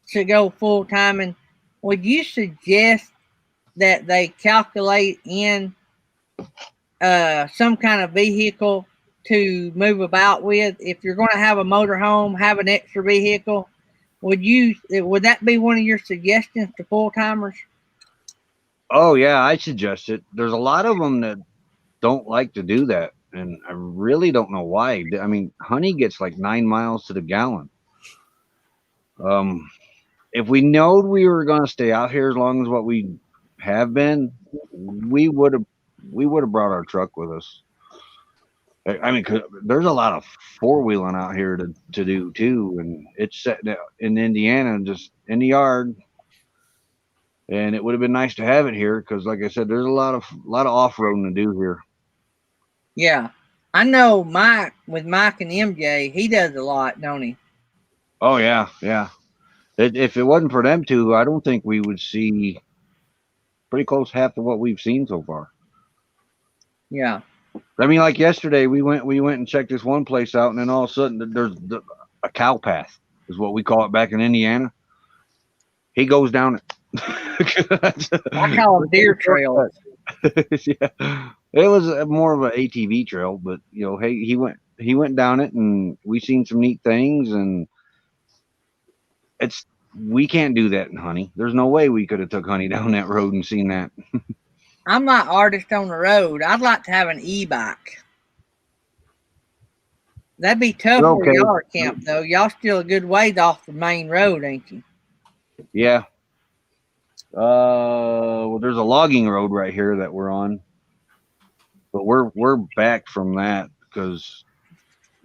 to go full time, and would you suggest that they calculate in some kind of vehicle to move about with? If you're going to have a motorhome, have an extra vehicle. Would that be one of your suggestions to full timers? Oh yeah, I suggest it. There's a lot of them that don't like to do that, and I really don't know why. I mean, Honey gets like 9 miles to the gallon. If we knowed we were going to stay out here as long as what we have been, we would have brought our truck with us. I mean, 'cause there's a lot of four wheeling out here to do too, and it's sitting out in Indiana, just in the yard. And it would have been nice to have it here because, like I said, there's a lot of off roading to do here. Yeah. I know Mike, with Mike and MJ, he does a lot, don't he? Oh yeah, yeah. If it wasn't for them two, I don't think we would see pretty close half of what we've seen so far. Yeah. I mean, like yesterday, we went and checked this one place out, and then all of a sudden there's a cow path, is what we call it back in Indiana. He goes down it. I call them deer trails. Yeah, it was more of an ATV trail, but hey, he went down it, and we seen some neat things, and it's we can't do that in Honey. There's no way we could have took Honey down that road and seen that. I'm not artist on the road. I'd like to have an e-bike. That'd be tough where Okay. y'all are camped, though. Y'all still a good ways off the main road, ain't you? Yeah. Well, there's a logging road right here that we're on, but we're back from that because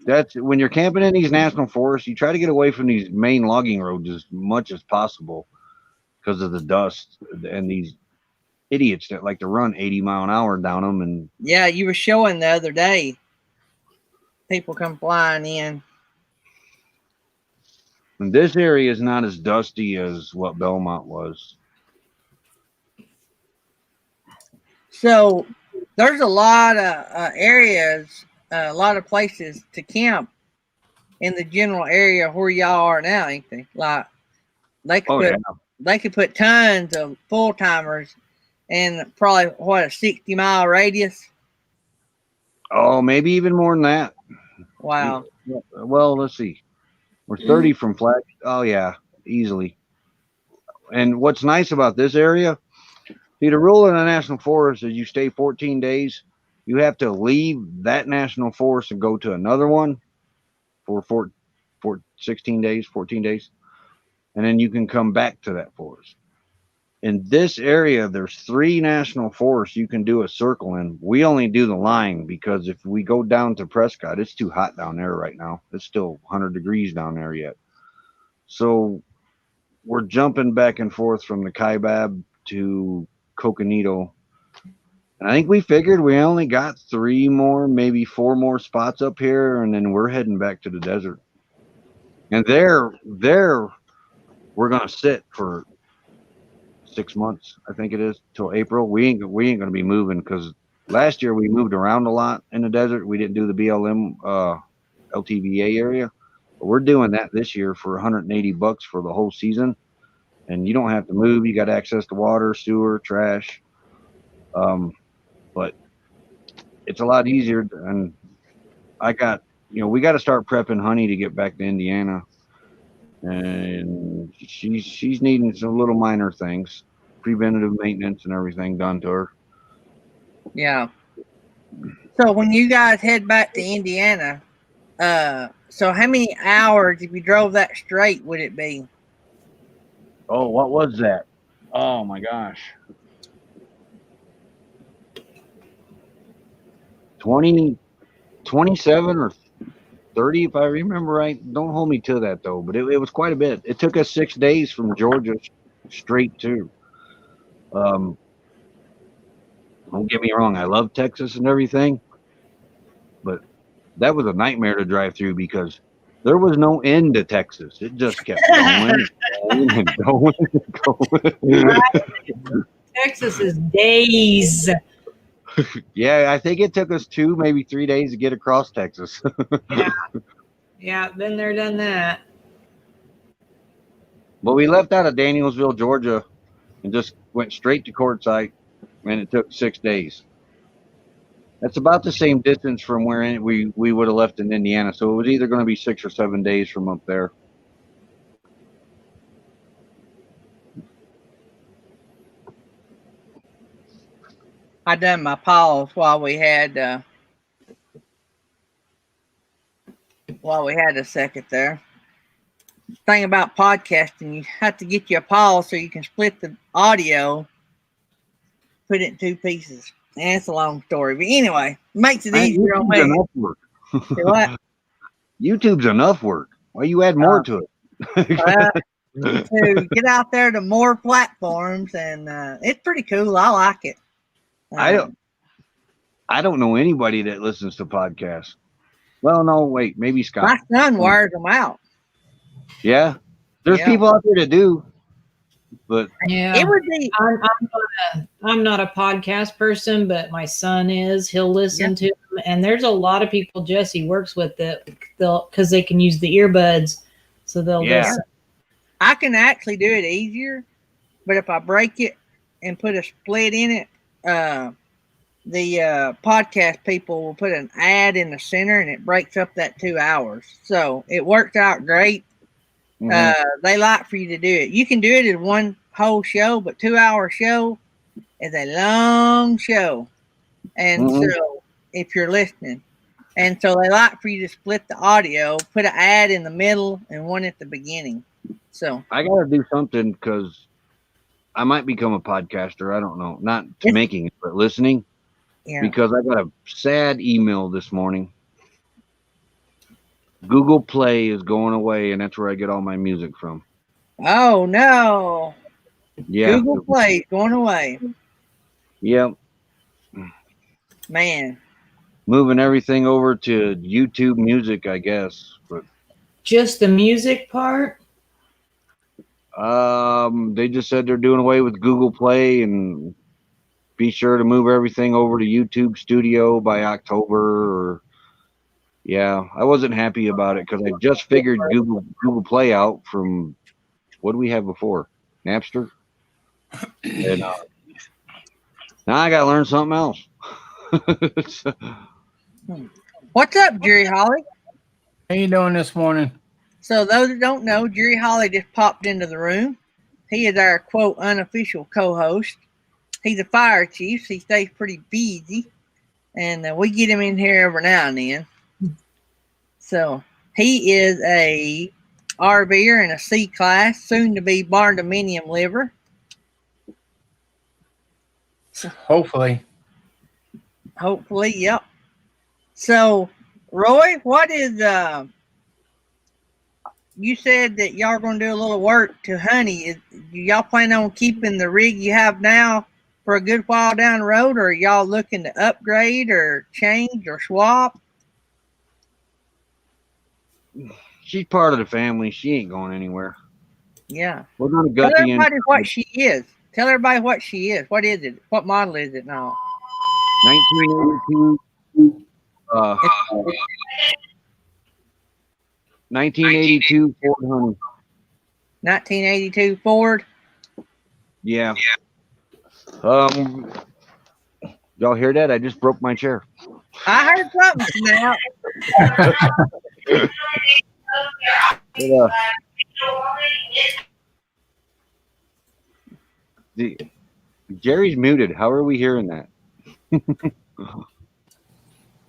that's when you're camping in these national forests. You try to get away from these main logging roads as much as possible because of the dust and these idiots that like to run 80-mile an hour down them. And Yeah, you were showing the other day. People come flying in. this area is not as dusty as what Belmont was. So there's a lot of areas, a lot of places to camp in the general area where y'all are now, ain't they? Like they could Oh put yeah. they could put tons of full timers in probably what, a 60-mile radius. Oh, maybe even more than that. Wow. Well, let's see. We're 30 from Flag. Oh yeah, easily. And what's nice about this area, see, the rule in the national forest is you stay 14 days. You have to leave that national forest and go to another one for 16 days, 14 days, and then you can come back to that forest. In this area, there's 3 national forests you can do a circle in. We only do the line because if we go down to Prescott, it's too hot down there right now. It's still 100 degrees down there yet. So we're jumping back and forth from the Kaibab to Coconito. And I think we figured we only got 3 more, maybe 4 more spots up here, and then we're heading back to the desert. And there we're gonna sit for 6 months, I think it is, till April. We ain't gonna be moving because last year we moved around a lot in the desert. We didn't do the BLM LTVA area, but we're doing that this year for $180 for the whole season, and you don't have to move. You got access to water, sewer, trash, but it's a lot easier. And we got to start prepping Honey to get back to Indiana, and she's needing some little minor things, preventative maintenance and everything done to her. Yeah. So when you guys head back to Indiana, so how many hours if you drove that straight would it be? Oh, what was that? Oh my gosh. 20, 27 or 30, if I remember right. Don't hold me to that though, but it was quite a bit. It took us 6 days from Georgia straight to. Um, don't get me wrong, I love Texas and everything, but that was a nightmare to drive through because there was no end to Texas. It just kept going, going and going and going. Texas is days. Yeah, I think it took us 2, maybe 3 days to get across Texas. Yeah. Yeah, been there, done that. But we left out of Danielsville, Georgia, and just went straight to Quartzsite, and it took 6 days. That's about the same distance from where we would have left in Indiana. So it was either going to be 6 or 7 days from up there. I done my pause while we had a second there. Thing about podcasting, you have to get you a pause so you can split the audio, put it in 2 pieces. And it's a long story, but anyway, makes it easier on me. Enough work. What? YouTube's enough work. Why you add more to it? To get out there to more platforms, and it's pretty cool. I like it. I don't know anybody that listens to podcasts. Well, no, wait, maybe Scott. My son wires them out. Yeah, there's people out there that do, but yeah, it would be. I'm not a podcast person, but my son is. He'll listen to them, and there's a lot of people Jesse works with that because they can use the earbuds, so they'll listen. I can actually do it easier, but if I break it and put a split in it, the podcast people will put an ad in the center, and it breaks up that 2 hours. So it worked out great. They like for you to do it. You can do it in one whole show, but 2-hour show is a long show. And so if you're listening, and so they like for you to split the audio, put an ad in the middle and one at the beginning. So I got to do something because I might become a podcaster. I don't know. Not to making it, but listening. Yeah. Because I got a sad email this morning. Google Play is going away, and that's where I get all my music from. Oh, no. Yeah. Google Play is going away. Yep. Man. Moving everything over to YouTube Music, I guess. But just the music part? They just said they're doing away with Google Play and be sure to move everything over to YouTube Studio by October. Or yeah, I wasn't happy about it because I just figured Google Play out from what do we have before? Napster. And now I got to learn something else. What's up, Jerry Holly? How you doing this morning? So those that don't know, Jerry Holly just popped into the room. He is our, quote, unofficial co-host. He's a fire chief, so he stays pretty busy. And we get him in here every now and then. So he is a RVer in a C-class, soon to be barn dominium liver. Hopefully. Hopefully, yep. So, Roy, what is you said that y'all are going to do a little work to Honey. Do y'all plan on keeping the rig you have now for a good while down the road, or are y'all looking to upgrade or change or swap? She's part of the family. She ain't going anywhere. Yeah. We're going to gut Tell everybody what she is. Tell everybody what she is. What is it? What model is it now? 1982. 1982 Ford Honey. 1982 Ford. Yeah. Y'all hear that? I just broke my chair. I heard something now. Jerry's muted. How are we hearing that?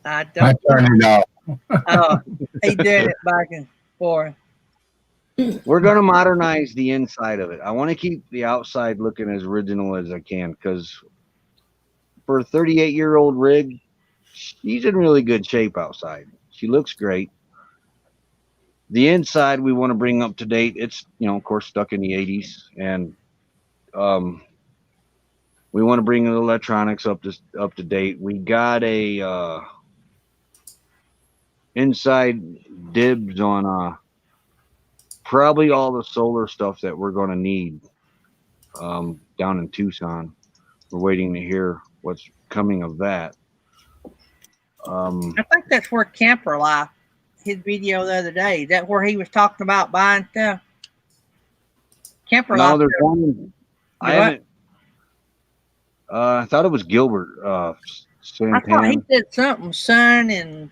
I I don't. turned it off. Oh, he did it back and forth. We're going to modernize the inside of it. I want to keep the outside looking as original as I can because for a 38-year-old rig, she's in really good shape outside. She looks great. The inside we want to bring up to date. It's, of course, stuck in the 80s. And we want to bring the electronics up to date. We got a inside dibs on probably all the solar stuff that we're going to need down in Tucson. We're waiting to hear what's coming of that. I think that's where Camper Life, his video the other day, is that where he was talking about buying stuff? Camper No, Life. there's one. I what? haven't. I thought it was Gilbert I thought Santana. he said something sun and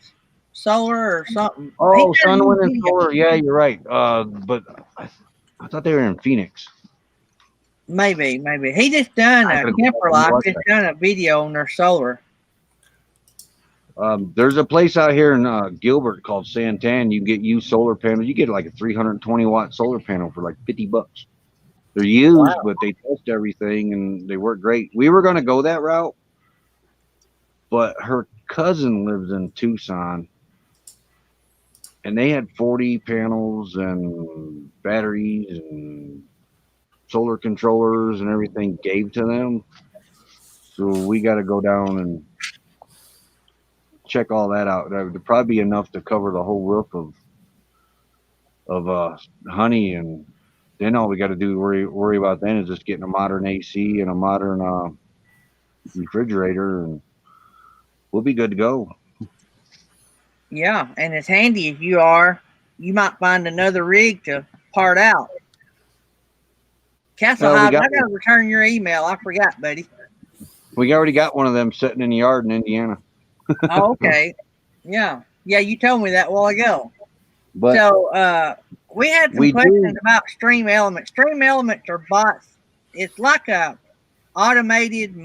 solar or something. Oh, He did Sun, a Wind, and video. Solar. Yeah, you're right. But I thought they were in Phoenix. Maybe. He just done I a gotta go Camper back and Life, watch just that. done a video on their solar. There's a place out here in Gilbert called Santan. You get used solar panels. You get like a 320-watt solar panel for like $50. They're used, but they test everything and they work great. We were going to go that route, but her cousin lives in Tucson, and they had 40 panels and batteries and solar controllers and everything gave to them. So we got to go down and check all that out. That would probably be enough to cover the whole roof of honey, and then all we got to do worry about then is just getting a modern AC and a modern refrigerator, and we'll be good to go. Yeah, and as handy as you are, you might find another rig to part out. Castle we Hive, got I gotta return your email. I forgot, buddy. We already got one of them sitting in the yard in Indiana. Oh, okay. Yeah. Yeah, you told me that a while ago. But So we had some we questions do. about Stream Elements. Stream Elements are bots. It's like a automated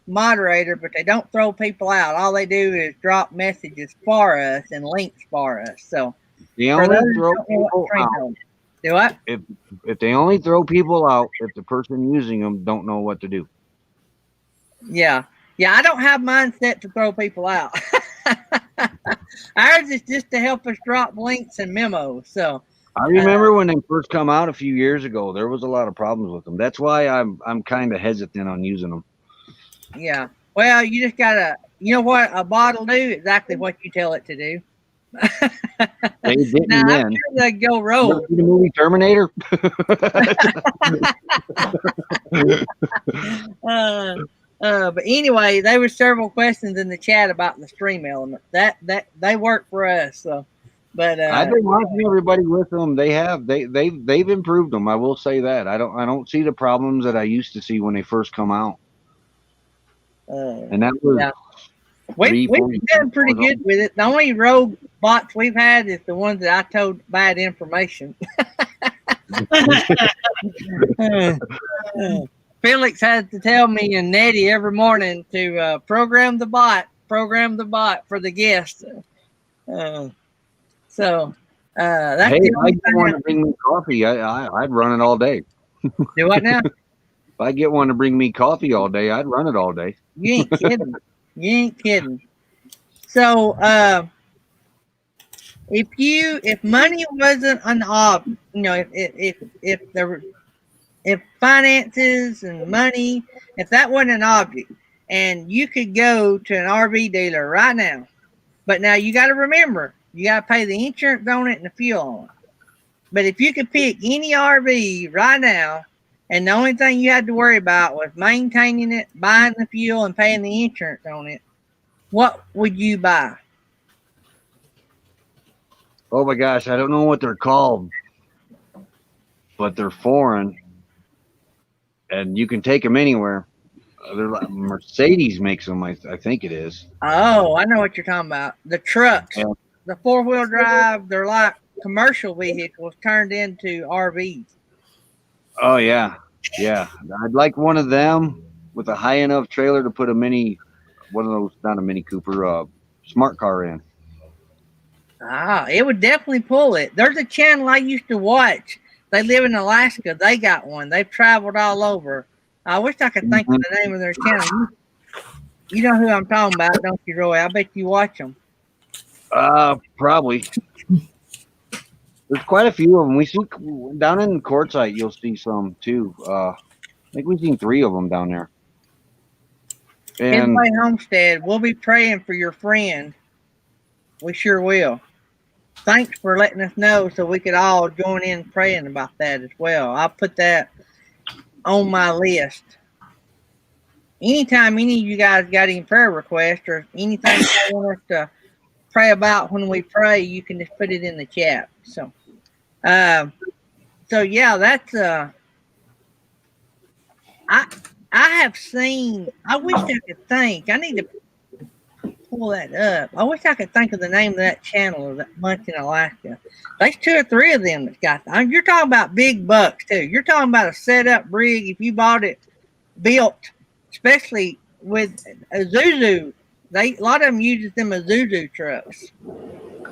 moderator, but they don't throw people out. All they do is drop messages for us and links for us. So They for only those who throw don't know what people Stream out Elements do, what? if they only throw people out if the person using them don't know what to do. Yeah. Yeah, I don't have mine set to throw people out. Ours is just to help us drop links and memos. So I remember when they first come out a few years ago, there was a lot of problems with them. That's why I'm kind of hesitant on using them. yeah. Well, you just gotta, you know what a bot will do? Exactly what you tell it to do. They didn't Now, I'm then. sure they go You rogue. ever see the movie Terminator? But anyway, there were several questions in the chat about the Stream Element. That they work for us. So, but I've been watching everybody with them. They've improved them. I will say that. I don't see the problems that I used to see when they first come out. And that was yeah. We've done pretty good with it. The only rogue bots we've had is the ones that I told bad information. Felix had to tell me and Nettie every morning to program the bot for the guest. So that's Hey, the if I only get thing. one to bring me coffee, I'd run it all day. Do what now? If I get one to bring me coffee all day, I'd run it all day. You ain't kidding. You ain't kidding. So if money wasn't an object, if finances and money, if that wasn't an object, and you could go to an RV dealer right now, but now you got to remember, you got to pay the insurance on it and the fuel on it. But if you could pick any RV right now, and the only thing you had to worry about was maintaining it, buying the fuel, and paying the insurance on it, what would you buy? Oh my gosh, I don't know what they're called, but they're foreign, and you can take them anywhere. They're like Mercedes makes them, I think it is. Oh, I know what you're talking about. The trucks, Yeah. the 4-wheel drive, they're like commercial vehicles turned into RVs. Oh yeah. I'd like one of them with a high enough trailer to put one of those, not a Mini Cooper, smart car in. Ah, it would definitely pull it. There's a channel I used to watch. They live in Alaska. They got one. They've traveled all over. I wish I could think of the name of their channel. You know who I'm talking about, don't you, Roy? I bet you watch them. Probably. There's quite a few of them. We see down in Quartzsite, you'll see some too. I think we've seen 3 of them down there. And Henway Homestead, we'll be praying for your friend. We sure will. Thanks for letting us know so we could all join in praying about that as well. I'll put that on my list. Anytime any of you guys got any prayer requests or anything you want us to pray about when we pray, you can just put it in the chat. So yeah, that's I have seen. I wish I could think. I need to pull that up. I wish I could think of the name of that channel or that bunch in Alaska. There's 2 or 3 of them that's got. You're talking about big bucks too. You're talking about a setup rig. If you bought it built, especially with Isuzu, a lot of them uses them Isuzu trucks.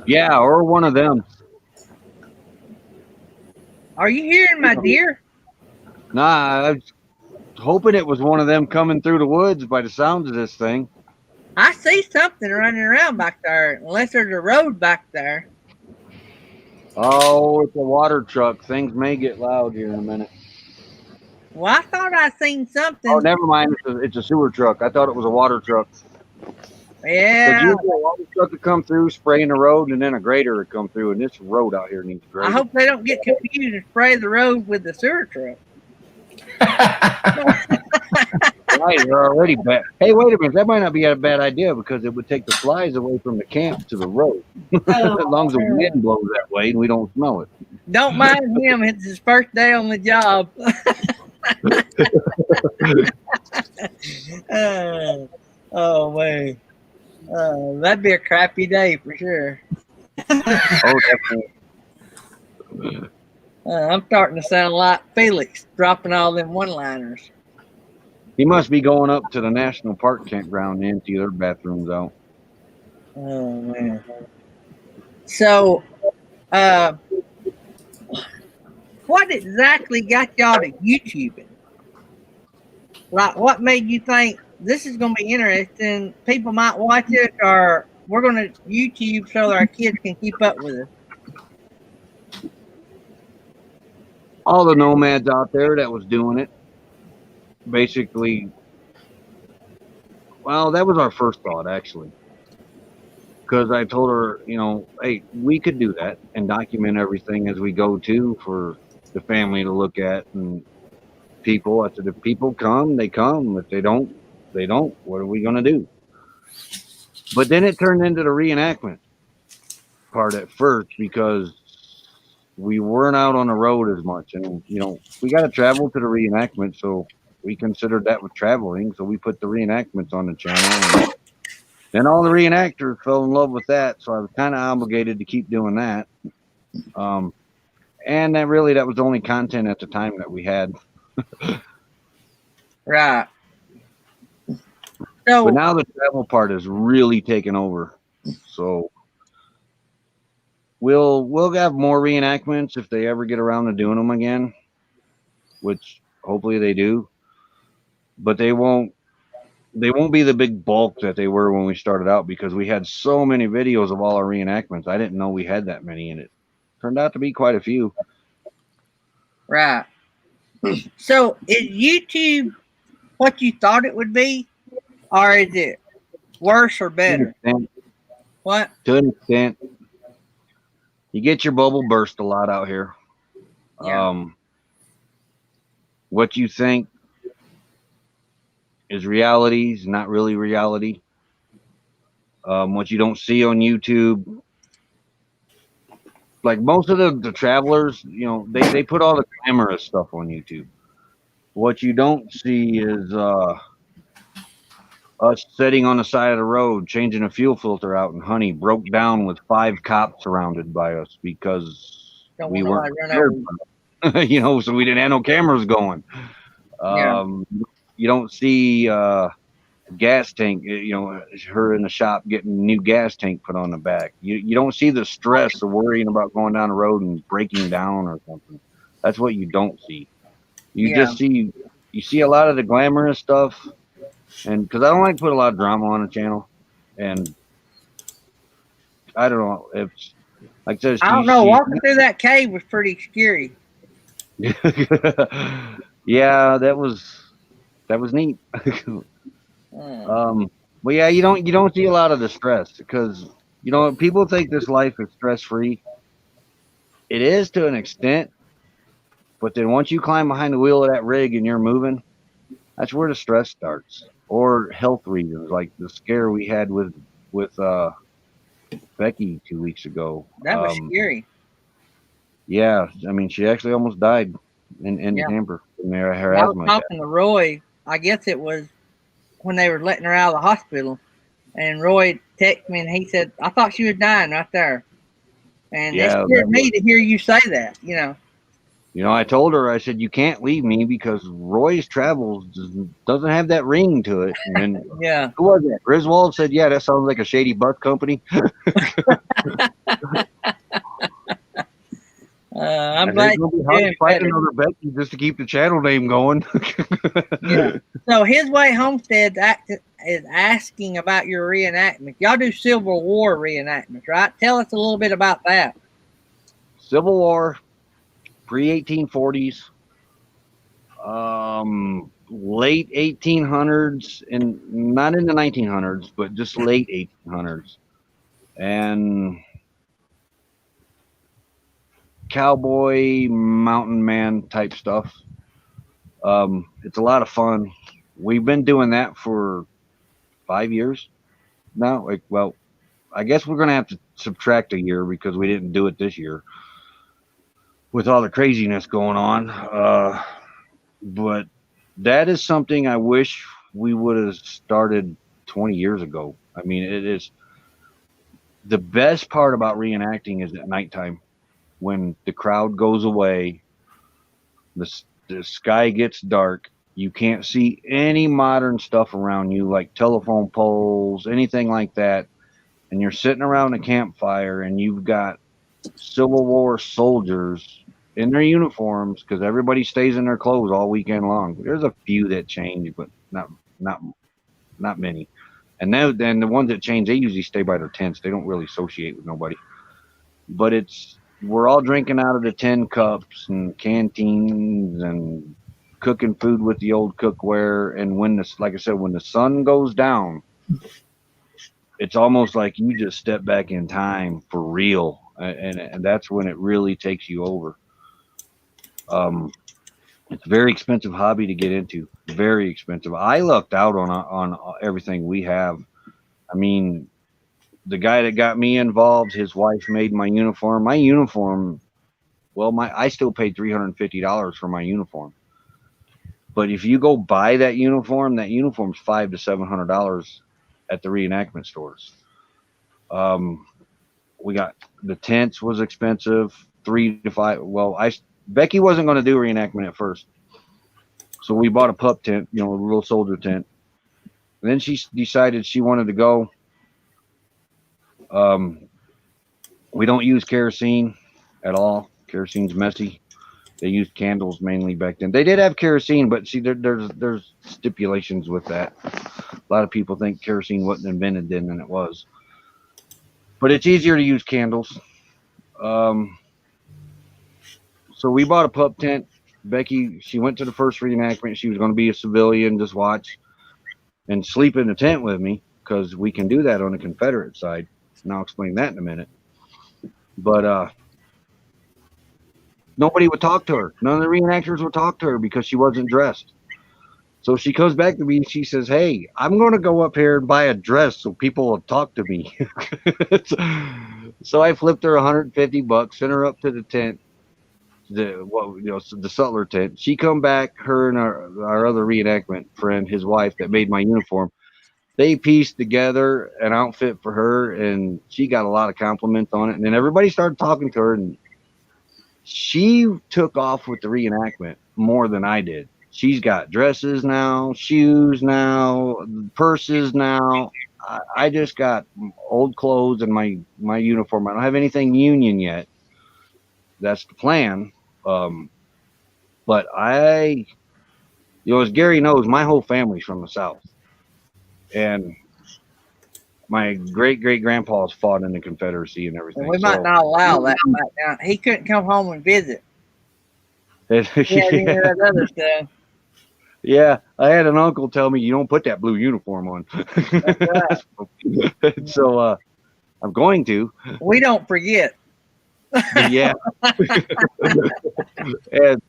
yeah, or one of them. Are you hearing my deer? Nah, I was hoping it was one of them coming through the woods by the sounds of this thing. I see something running around back there, unless there's a road back there. Oh, it's a water truck. Things may get loud here in a minute. Well, I thought I seen something. Oh, never mind. It's a sewer truck. I thought it was a water truck. Yeah. Usually a water truck would come through, spraying the road, and then a grader would come through, and this road out here needs grading. I hope they don't get confused and spray the road with the sewer truck. Right, they're already bad. Hey, wait a minute. That might not be a bad idea because it would take the flies away from the camp to the road. As long as the wind blows that way and we don't smell it. Don't mind him. It's his first day on the job. Oh, man. That'd be a crappy day for sure. Oh, definitely. I'm starting to sound like Felix dropping all them one-liners. He must be going up to the national park campground to empty their bathrooms out. Oh, man. So, what exactly got y'all to YouTubing? Like, what made you think this is going to be interesting? People might watch it, or we're going to YouTube so that our kids can keep up with us. All the nomads out there that was doing it, basically, well, that was our first thought, actually. Because I told her, hey, we could do that and document everything as we go to for the family to look at and people. I said, if people come, they come. If they don't, they don't. What are we going to do? But then it turned into the reenactment part at first because we weren't out on the road as much. And, we got to travel to the reenactment. So we considered that with traveling. So we put the reenactments on the channel. And then all the reenactors fell in love with that. So I was kind of obligated to keep doing that. And that was the only content at the time that we had. Right. So, but now the travel part is really taken over. So we'll have more reenactments if they ever get around to doing them again, which hopefully they do. But they won't be the big bulk that they were when we started out because we had so many videos of all our reenactments. I didn't know we had that many in it. Turned out to be quite a few. Right. So is YouTube what you thought it would be, or is it worse or better? What? To an extent. You get your bubble burst a lot out here. Yeah. What you think is reality is not really reality. What you don't see on YouTube, like most of the travelers, they put all the glamorous stuff on YouTube. What you don't see is us sitting on the side of the road, changing a fuel filter out, and honey broke down with 5 cops surrounded by us because we weren't prepared. So we didn't have no cameras going. Yeah. You don't see gas tank, her in the shop getting a new gas tank put on the back. You don't see the stress of worrying about going down the road and breaking down or something. That's what you don't see. You Yeah. just see a lot of the glamorous stuff, and because I don't like to put a lot of drama on the channel, and I don't know if, like I said, I don't know. Walking through that cave was pretty scary. yeah, that was neat. Mm. But yeah, you don't see a lot of the stress because people think this life is stress free. It is to an extent, but then once you climb behind the wheel of that rig and you're moving, that's where the stress starts. Or health reasons, like the scare we had with Becky 2 weeks ago. That was scary. Yeah, I mean, she actually almost died in the Yeah. camper from her I was asthma attack. talking to Roy. I guess it was when they were letting her out of the hospital. And Roy texted me and he said, I thought she was dying right there. And it Yeah, scared me to hear you say that, I told her, I said, you can't leave me because Roy's Travels doesn't have that ring to it. And then, Yeah. who was that? Griswold said, yeah, that sounds like a shady bus company. I'm And glad they're going to be you're hard doing to find better. another Becky just to keep the channel name going. Yeah. So His Way Homestead is asking about your reenactment. Y'all do Civil War reenactments, right? Tell us a little bit about that. Civil War, pre-1840s, late 1800s, and not in the 1900s, but just late 1800s. And cowboy, mountain man type stuff. It's a lot of fun. We've been doing that for 5 years now. Well, I guess we're gonna have to subtract a year because we didn't do it this year with all the craziness going on. But that is something I wish we would have started 20 years ago. I mean, it is the best part about reenacting is at nighttime when the crowd goes away, the sky gets dark. You can't see any modern stuff around you, like telephone poles, anything like that. And you're sitting around a campfire and you've got Civil War soldiers in their uniforms because everybody stays in their clothes all weekend long. There's a few that change, but not not many. And then the ones that change, they usually stay by their tents. They don't really associate with nobody. But we're all drinking out of the tin cups and canteens and cooking food with the old cookware. And like I said, when the sun goes down, it's almost like you just step back in time for real, and that's when it really takes you over. It's a very expensive hobby to get into. Very expensive. I lucked out on everything we have. I mean, the guy that got me involved, his wife made my uniform. My uniform, well, I still paid $350 for my uniform. But if you go buy that uniform's $500 to $700 at the reenactment stores. We got the tents was expensive, 3 to 5. Well, Becky wasn't going to do reenactment at first, so we bought a pup tent, a little soldier tent. And then she decided she wanted to go. We don't use kerosene at all. Kerosene's messy. They used candles mainly back then. They did have kerosene, but see, there's stipulations with that. A lot of people think kerosene wasn't invented then, and it was. But it's easier to use candles. So we bought a pup tent. Becky, she went to the first reenactment. She was going to be a civilian, just watch and sleep in the tent with me because we can do that on the Confederate side. And I'll explain that in a minute. But nobody would talk to her. None of the reenactors would talk to her because she wasn't dressed. So she comes back to me and she says, "Hey, I'm going to go up here and buy a dress so people will talk to me." So I flipped her $150, sent her up to the tent, the sutler tent. She come back, her and our other reenactment friend, his wife that made my uniform. They pieced together an outfit for her, and she got a lot of compliments on it. And then everybody started talking to her, and she took off with the reenactment more than I did. She's got dresses now, shoes now, purses now. I just got old clothes and my uniform. I don't have anything union yet. That's the plan. Um, but as Gary knows, my whole family's from the South, and my great grandpa's fought in the Confederacy and And everything. we might So not allow that back now. He couldn't come home and visit. Yeah, any of that other stuff. yeah, I had an uncle tell me you don't put that blue uniform on. That's right. So I'm going to, We don't forget. but yeah. And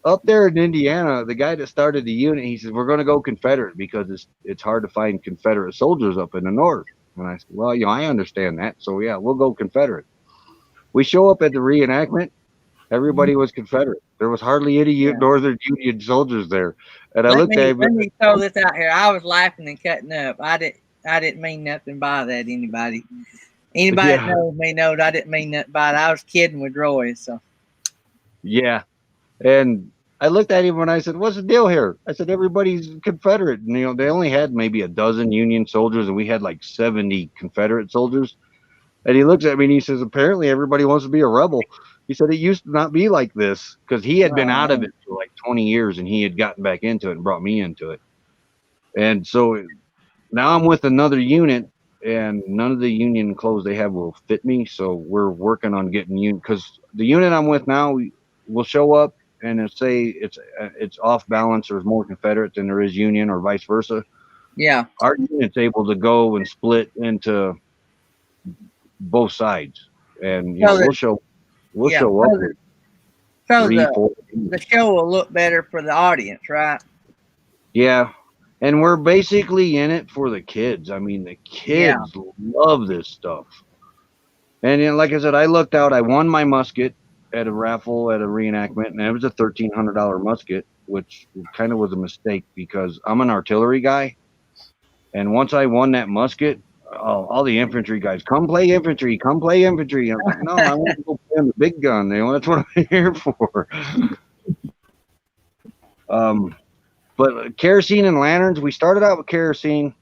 up there in Indiana, the guy that started the unit, he said, we're going to go Confederate because it's hard to find Confederate soldiers up in the north. And I said, well, I understand that. So yeah, we'll go Confederate. We show up at the reenactment. Everybody was Confederate. There was hardly any Yeah. Northern Union soldiers there. And I looked at him. Let me throw this out here. I was laughing and cutting up. I didn't mean nothing by that. Anybody that knows me knows I didn't mean nothing by it. I was kidding with Roy. So yeah. And I looked at him and I said, what's the deal here? I said, everybody's Confederate. And, they only had maybe a dozen Union soldiers, and we had like 70 Confederate soldiers. And he looks at me and he says, apparently everybody wants to be a rebel. He said, it used to not be like this, because he had been out of it for like 20 years and he had gotten back into it and brought me into it. And so now I'm with another unit, and none of the Union clothes they have will fit me. So we're working on getting union, because the unit I'm with now will show up and it'll say it's off balance. There's more Confederate than there is Union, or vice versa. yeah, Our unit's able to go and split into both sides, and we'll show up. So Three, four. the show will look better for the audience, right? Yeah, and we're basically in it for the kids. I mean, the kids love this stuff. And like I said, I looked out. I won my musket at a raffle at a reenactment, and it was a $1,300 musket, which kind of was a mistake because I'm an artillery guy. And once I won that musket, all the infantry guys, come play infantry. I'm like, no, I want to go play on the big gun. That's what I'm here for. But kerosene and lanterns, we started out with kerosene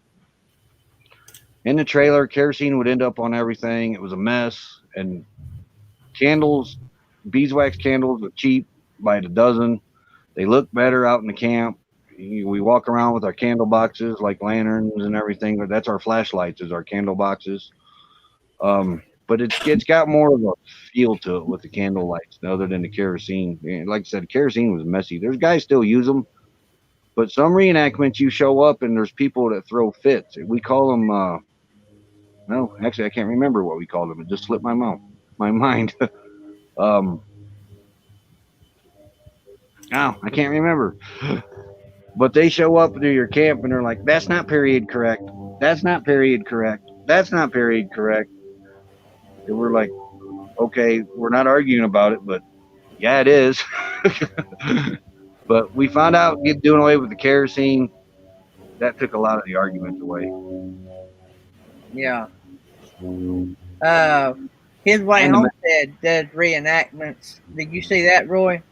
in the trailer. Kerosene would end up on everything. It was a mess. And candles, beeswax candles are cheap by the dozen. They look better out in the camp. We walk around with our candle boxes like lanterns and everything. That's our flashlights, is our candle boxes. But it's got more of a feel to it with the candle lights other than the kerosene. Like I said, kerosene was messy. There's guys still use them, but some reenactments you show up and there's people that throw fits. We call them. No, actually, I can't remember what we called them. It just slipped my mind. I can't remember. But they show up to your camp and they're like, that's not period correct. That's not period correct. That's not period correct. And we're like, okay, we're not arguing about it, but yeah, it is. But we found out doing away with the kerosene, that took a lot of the arguments away. Yeah. His Way Homestead does reenactments. Did you see that, Roy?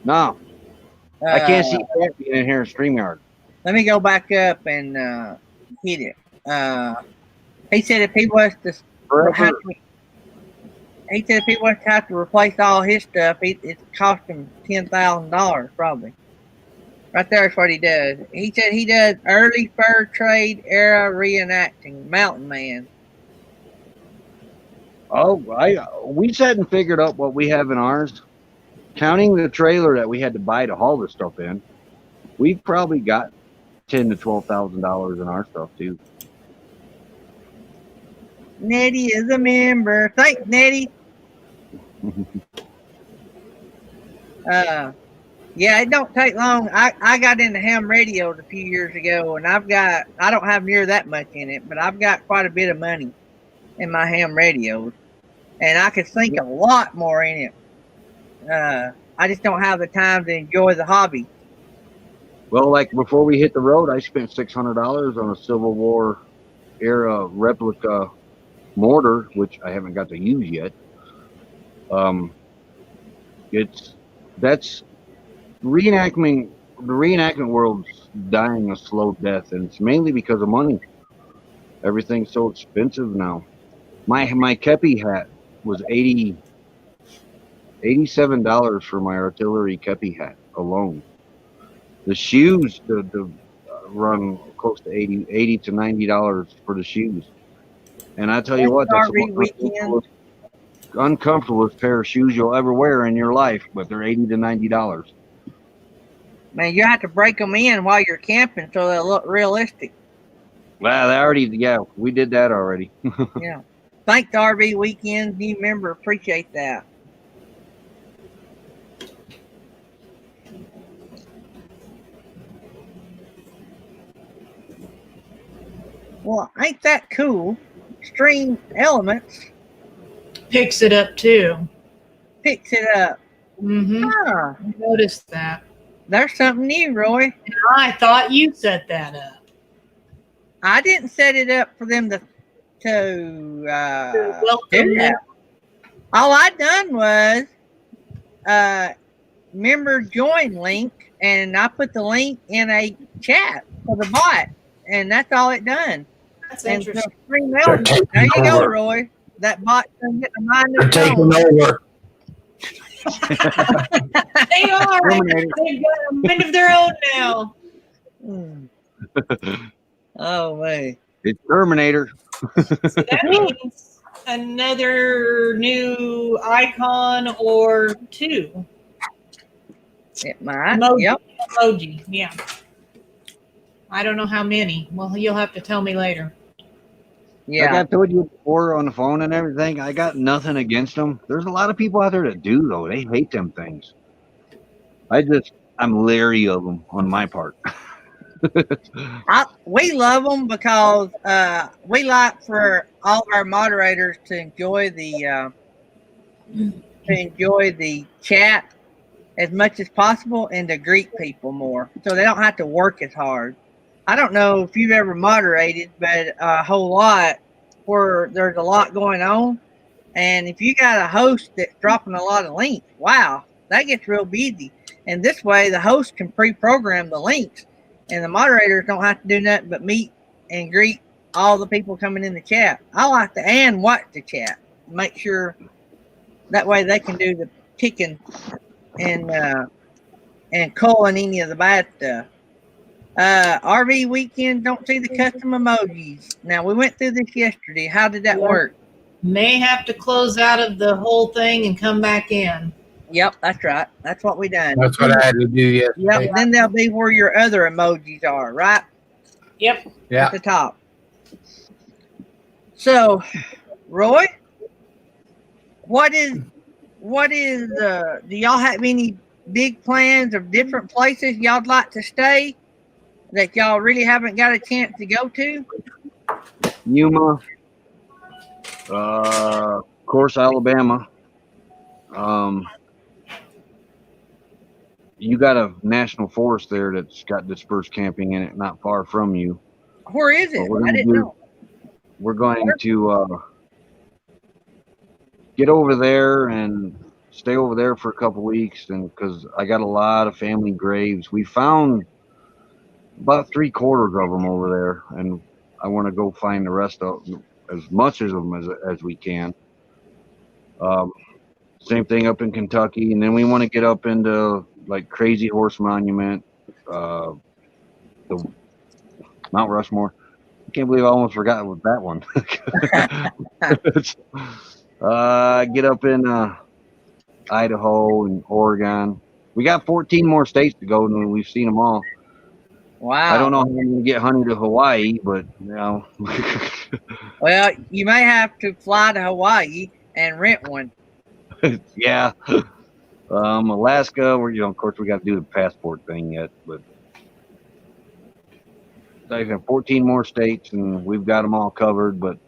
No. I can't see that being in here in StreamYard. Let me go back up and hit it. He said if he was to have to replace all his stuff, it cost him $10,000 probably. Right there is what he does. He said he does early fur trade era reenacting, Mountain Man. Oh, we sat and figured out what we have in ours. Counting the trailer that we had to buy to haul this stuff in, we've probably got $10,000 to $12,000 in our stuff too. Nettie is a member. Thanks, Nettie. Yeah, it don't take long. I got into ham radios a few years ago, and I don't have near that much in it, but I've got quite a bit of money in my ham radios, and I could sink a lot more in it. I just don't have the time to enjoy the hobby. Well, like before we hit the road, I spent $600 on a Civil War era replica mortar, which I haven't got to use yet. That's The reenactment world's dying a slow death, and it's mainly because of money. Everything's so expensive now. My kepi hat was $87 for my artillery kepi hat alone. The shoes the run close to 80 to $90 for the shoes. And I tell you what, that's the RV most weekend. uncomfortablest pair of shoes you'll ever wear in your life, but they're $80 to $90. Man, you have to break them in while you're camping so they look realistic. Well, we did that already. Yeah. Thank the RV weekend new member. Appreciate that. Well, ain't that cool? Extreme Elements Picks it up too. picks it up. Mm-hmm. Huh. I noticed that. There's something new, Roy. And I thought you set that up. I didn't set it up for them to Welcome do that. All I done was member join link, and I put the link in a chat for the bot, and that's all it done. That's And so interesting. Extreme Elements, there you go, Roy. That bot's gonna get the mind They're of taking its over. They are. Terminator. They've got a mind of their own now. own. Oh man. It's Terminator. So that means another new icon or two. It might. Emoji. Yep. Emoji. Yeah. I don't know how many. Well, you'll have to tell me later. Yeah. Like I told you before on the phone and everything, I got nothing against them. There's a lot of people out there that do, though. They hate them things. I'm leery of them on my part. We love them because we like for all our moderators to enjoy the chat as much as possible and to greet people more, so they don't have to work as hard. I don't know if you've ever moderated, but a whole lot where there's a lot going on, and if you got a host that's dropping a lot of links, wow, that gets real busy. And this way, the host can pre-program the links, and the moderators don't have to do nothing but meet and greet all the people coming in the chat. I like to and watch the chat, make sure that way they can do the kicking and calling any of the bad stuff. RV weekend, don't see the custom emojis. Now, we went through this yesterday. How did that work? May have to close out of the whole thing and come back in. Yep, that's right. That's what we done. That's what I had to do yesterday. Yep, then they'll be where your other emojis are, right? Yep. Yeah. At the top. So, Roy, what is do y'all have any big plans of different places y'all'd like to stay that y'all really haven't got a chance to go to? Yuma, of course, Alabama. You got a national forest there that's got dispersed camping in it, not far from you. Where is it? What we're I gonna didn't do- know. We're going to get over there and stay over there for a couple weeks, and because I got a lot of family graves. We found about 3/4 of them over there, and I want to go find the rest of them, as much of them as we can. Same thing up in Kentucky, and then we want to get up into like Crazy Horse Monument, the Mount Rushmore. I can't believe I almost forgot with that one. Get up in Idaho and Oregon. We got 14 more states to go, and we've seen them all. Wow. I don't know how I'm going to get Honey to Hawaii, but you know. Well, you may have to fly to Hawaii and rent one. Yeah. Alaska, of course, we got to do the passport thing yet, but they've got 14 more states, and we've got them all covered. But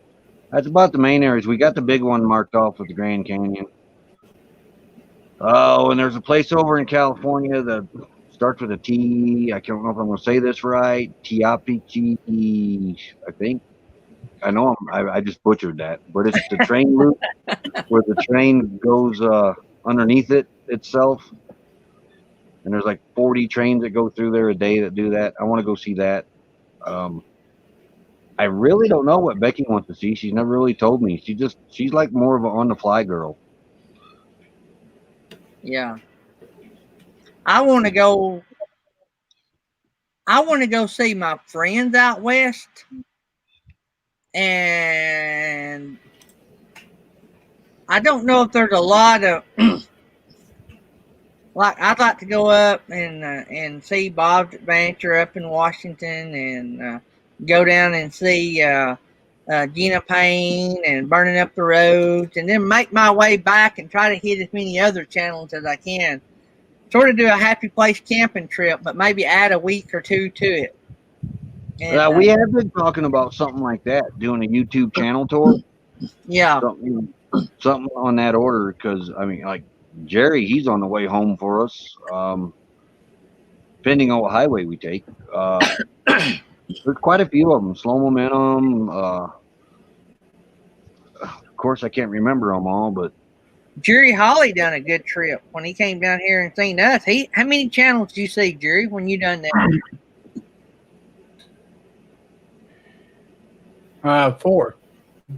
that's about the main areas. We got the big one marked off with the Grand Canyon. Oh, and there's a place over in California that starts with a T. I don't know if I'm going to say this right. Teapichi, I think. I know I just butchered that, but it's the train loop where the train goes underneath itself, and there's like 40 trains that go through there a day that do that. I want to go see that. I really don't know what Becky wants to see. She's never really told me. She's like more of an on the fly girl. Yeah. I want to go see my friends out west, and I don't know if there's a lot of like I'd like to go up and see Bob's Adventure up in Washington, and go down and see Gina Payne and Burning Up the Roads, and then make my way back and try to hit as many other channels as I can. Sort of do a happy place camping trip, but maybe add a week or two to it. And, We have been talking about something like that, doing a YouTube channel tour. Yeah. Something on that order, because I mean, like Jerry, he's on the way home for us. Depending on what highway we take, there's quite a few of them. Slow Momentum. Of course, I can't remember them all, but Jerry Holly done a good trip when he came down here and seen us. How many channels did you see, Jerry, when you done that? 4.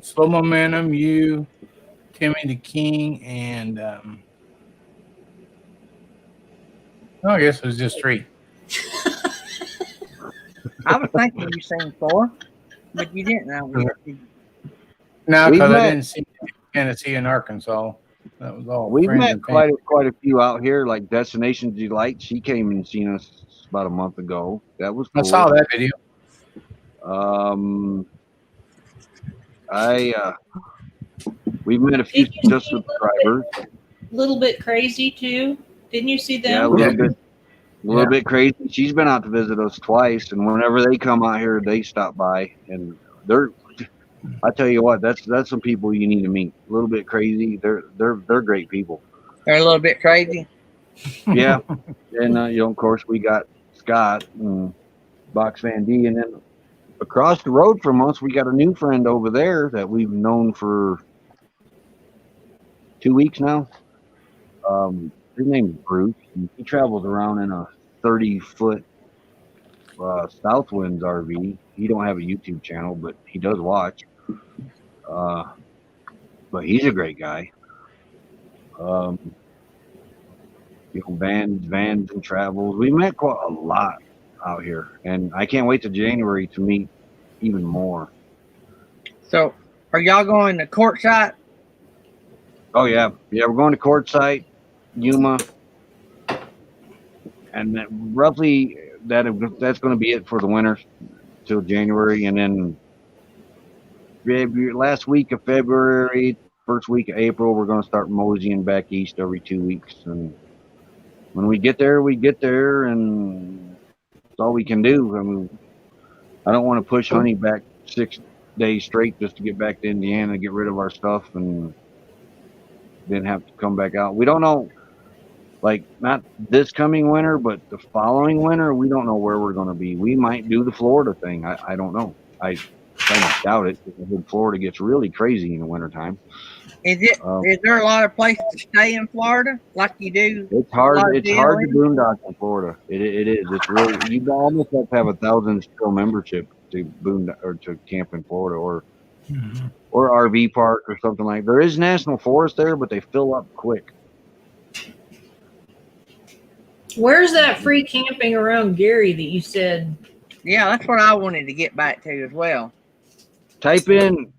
Slow Momentum, you, Timmy the King, and I guess it was just 3. I was thinking you seen 4, but you didn't. No, because I didn't see Tennessee and Arkansas. That was all. We've met quite a few out here, like Destination Delight. She came and seen us about a month ago. That was cool. I saw that video. We've met a few just subscribers. A little bit crazy too. Didn't you see them? Yeah, a little bit crazy. She's been out to visit us twice, and whenever they come out here, they stop by, and I tell you what, that's some people you need to meet. A little bit crazy. They're great people. They're a little bit crazy. Yeah, and of course we got Scott and Box Van D, and then across the road from us, we got a new friend over there that we've known for 2 weeks now. His name's Bruce. He travels around in a 30-foot Southwinds RV. He don't have a YouTube channel, but he does watch. But he's a great guy. Vans and travels. We met quite a lot out here, and I can't wait to January to meet even more. So, are y'all going to Quartzsite? Oh yeah, we're going to Quartzsite, Yuma, and then roughly that's going to be it for the winter till January, and then last week of February, first week of April, we're going to start moseying back east every 2 weeks, and when we get there, and that's all we can do. I mean, I don't want to push Honey back 6 days straight just to get back to Indiana and get rid of our stuff and then have to come back out. We don't know, like, not this coming winter, but the following winter, we don't know where we're going to be. We might do the Florida thing. I don't know. I kind of doubt it, because Florida gets really crazy in the wintertime. Is there a lot of places to stay in Florida like you do? It's hard to boondock in Florida. It is. It's really, you almost have to have 1,000 still membership to boondock or to camp in Florida, or RV park or something like. There is national forest there, but they fill up quick. Where's that free camping around Gary that you said? Yeah, that's what I wanted to get back to as well. Type in,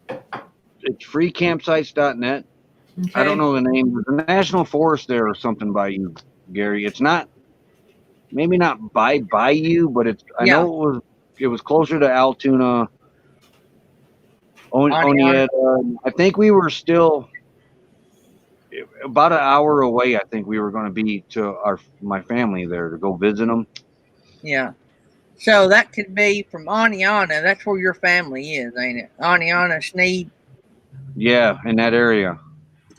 it's freecampsites.net. Okay. I don't know the name. There's a national forest there or something by you, Gary. It's not, maybe not by you, but it's. I know it was closer to Altoona. Onieta. I think we were still about an hour away. I think we were going to be to my family there to go visit them. Yeah. So that could be from Aniana. That's where your family is, ain't it? Aniana, Sneed. Yeah, in that area.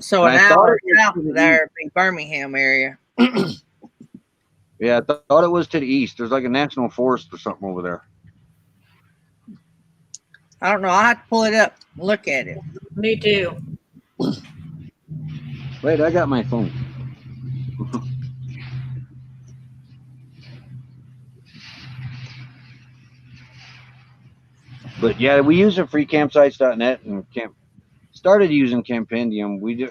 So an hour south of there would be Birmingham area. Yeah, I thought it was to the east. There's like a national forest or something over there. I don't know. I'll have to pull it up and look at it. Me too. Wait, I got my phone. But yeah, we use freecampsites.net and started using Campendium. We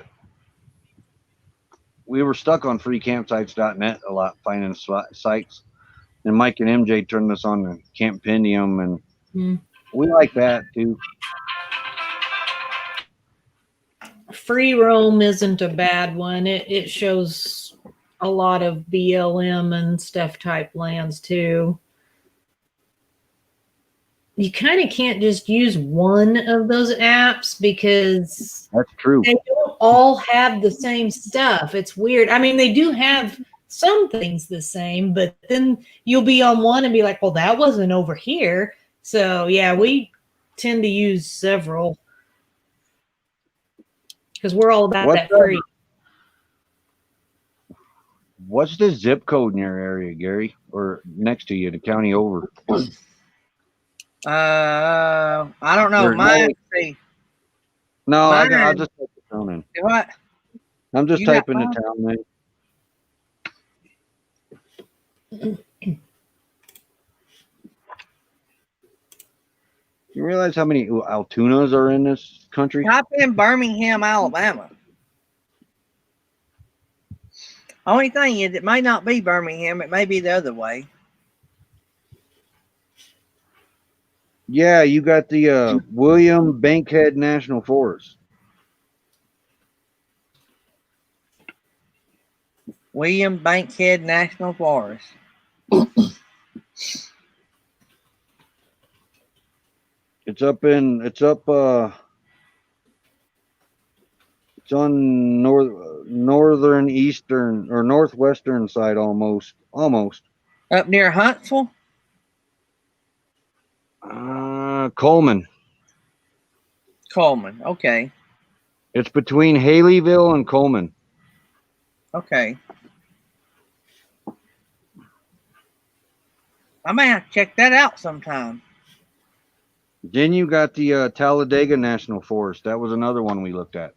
were stuck on freecampsites.net a lot, finding sites. And Mike and MJ turned us on to Campendium, and we like that too. Free roam isn't a bad one. It shows a lot of BLM and stuff type lands too. You kind of can't just use one of those apps because that's true. They don't all have the same stuff. It's weird. I mean, they do have some things the same, but then you'll be on one and be like, well, that wasn't over here. So yeah, we tend to use several because we're all about that free. What's the zip code in your area, Gary, or next to you, the county over? I don't know. Mine. No, I'll just type the town in. What? I'm just typing the town in. You realize how many Altoonas are in this country? Type in Birmingham, Alabama. Only thing is, it may not be Birmingham. It may be the other way. Yeah, you got the William Bankhead National Forest. William Bankhead National Forest. It's on northern eastern or northwestern side almost. Up near Huntsville? Coleman. Coleman, okay. It's between Haleyville and Coleman. Okay. I may have to check that out sometime. Then you got the Talladega National Forest. That was another one we looked at.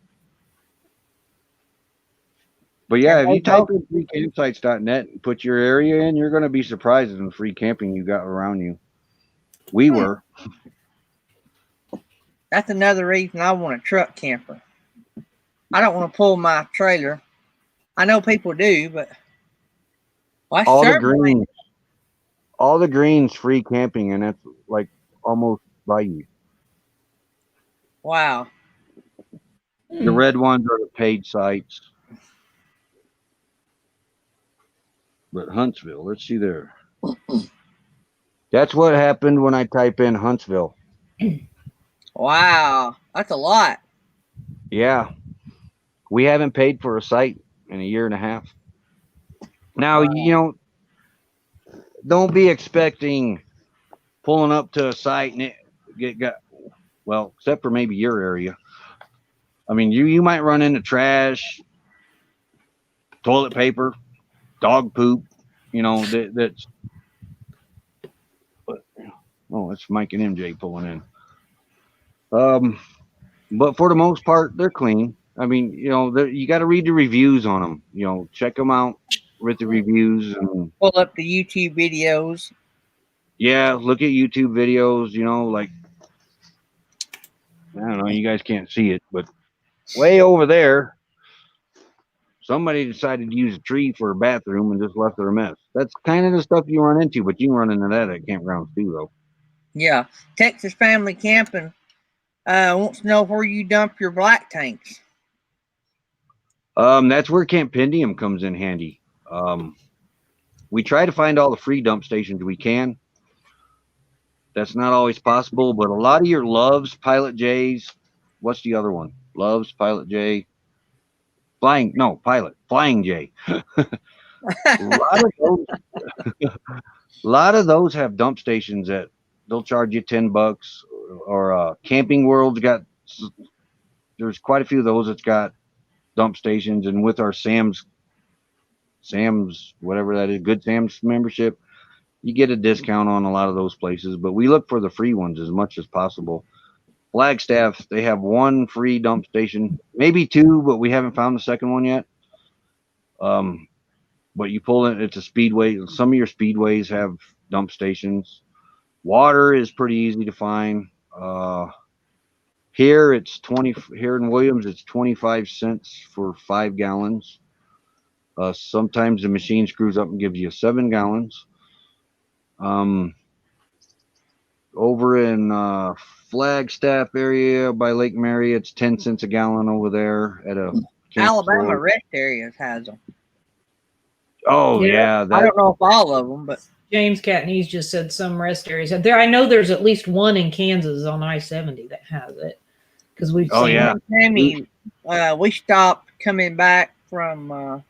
But yeah, if you type in freecampsites.net and put your area in, you're going to be surprised at the free camping you got around you. We were. That's another reason I want a truck camper. I don't want to pull my trailer. I know people do, but all the greens free camping, and that's like almost by you. Wow. The red ones are the paid sites. But Huntsville, let's see there. That's what happened when I type in Huntsville. Wow, that's a lot. Yeah. We haven't paid for a site in a year and a half. Now, don't be expecting pulling up to a site and well, except for maybe your area. I mean, you might run into trash, toilet paper, dog poop, that's. But it's Mike and MJ pulling in. But for the most part, they're clean. I mean, you got to read the reviews on them. Check them out with the reviews and pull up the YouTube videos. Yeah, look at YouTube videos. Like I don't know, you guys can't see it, but way over there, somebody decided to use a tree for a bathroom and just left it a mess. That's kind of the stuff you run into, but you can run into that at campgrounds too, though. Yeah, Texas Family Camping wants to know where you dump your black tanks. That's where Campendium comes in handy. We try to find all the free dump stations we can. That's not always possible, but a lot of your Loves, Pilot J's, what's the other one? Loves, Pilot J, Flying J. A lot of those have dump stations that they'll charge you $10, or Camping World's there's quite a few of those that's got dump stations, and with our Sam's whatever that is, Good Sam's membership, you get a discount on a lot of those places. But we look for the free ones as much as possible. Flagstaff, they have one free dump station, maybe two, but we haven't found the second one yet. But you pull it, it's a speedway. Some of your speedways have dump stations. Water is pretty easy to find. Here it's 20. Here in Williams, it's 25 cents for 5 gallons. Sometimes the machine screws up and gives you 7 gallons. Over in Flagstaff area by Lake Mary, it's 10 cents a gallon over there at a Alabama store. rest areas has them. Oh Yeah. yeah, I don't know if all of them, but James Catney's just said some rest areas there. I know there's at least one in Kansas on I-70 that has it because we've Oh, seen yeah. it. Tammy, we stopped coming back from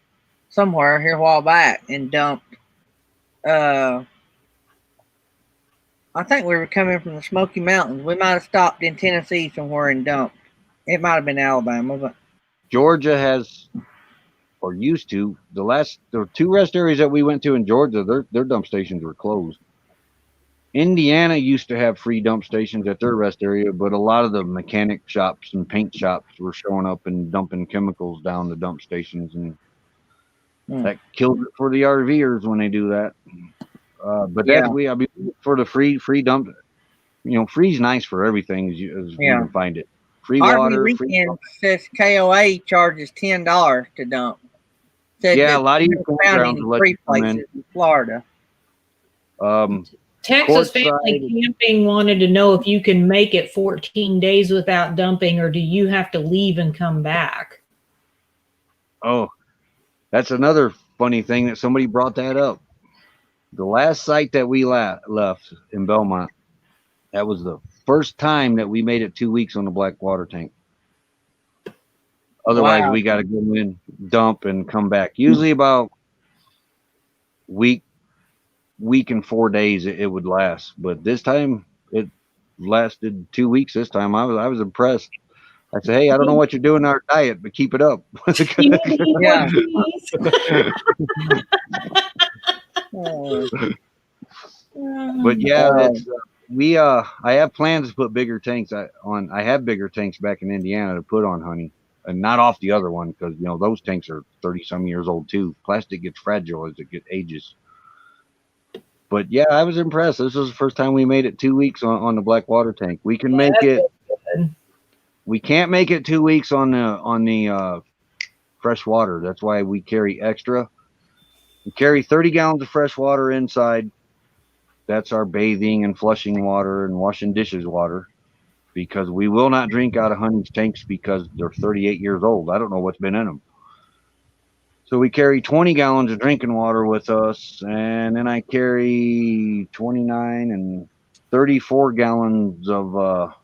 somewhere here a while back and dumped. I think we were coming from the Smoky Mountains. We might have stopped in Tennessee somewhere and dumped. It might have been Alabama, but Georgia has, or used to. The 2 rest areas that we went to in Georgia, their dump stations were closed. Indiana used to have free dump stations at their rest area, but a lot of the mechanic shops and paint shops were showing up and dumping chemicals down the dump stations, and that kills it for the RVers when they do that. But that's for the free dump. Free's nice for everything as you can find it. Free water, RV free Weekend dump. says KOA charges $10 to dump. Said Yeah, a that lot of they your never found campgrounds any will let free you come in. places in Florida. Texas Family Courtside. Camping wanted to know if you can make it 14 days without dumping, or do you have to leave and come back? Oh, that's another funny thing that somebody brought that up. The last site that we left in Belmont, that was the first time that we made it 2 weeks on the black water tank. Otherwise, Wow. we got to go in, dump, and come back. Usually about week and 4 days it would last. But this time it lasted 2 weeks. This time I was impressed. I said, "Hey, I don't know what you're doing on our diet, but keep it up." You need to eat more Yeah. cheese. But yeah, it's I have plans to put bigger tanks on. I have bigger tanks back in Indiana to put on honey, and not off the other one because those tanks are 30 some years old too. Plastic gets fragile as it ages. But yeah, I was impressed. This was the first time we made it 2 weeks on the black water tank. We can make it. Good. We can't make it 2 weeks on the fresh water. That's why we carry extra. We carry 30 gallons of fresh water inside. That's our bathing and flushing water and washing dishes water, because we will not drink out of honey's tanks because they're 38 years old. I don't know what's been in them. So we carry 20 gallons of drinking water with us, and then I carry 29 and 34 gallons of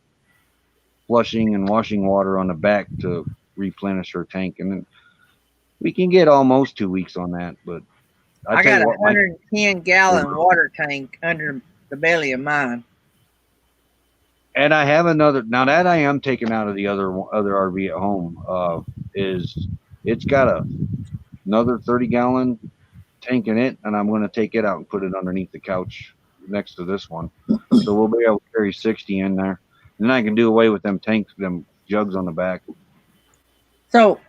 flushing and washing water on the back to replenish her tank. And then we can get almost 2 weeks on that, but I got a 110-gallon water tank under the belly of mine. And I have another now that I am taking out of the other RV at home. It's got another 30-gallon tank in it, and I'm going to take it out and put it underneath the couch next to this one, so we'll be able to carry 60 in there. And then I can do away with them jugs on the back. So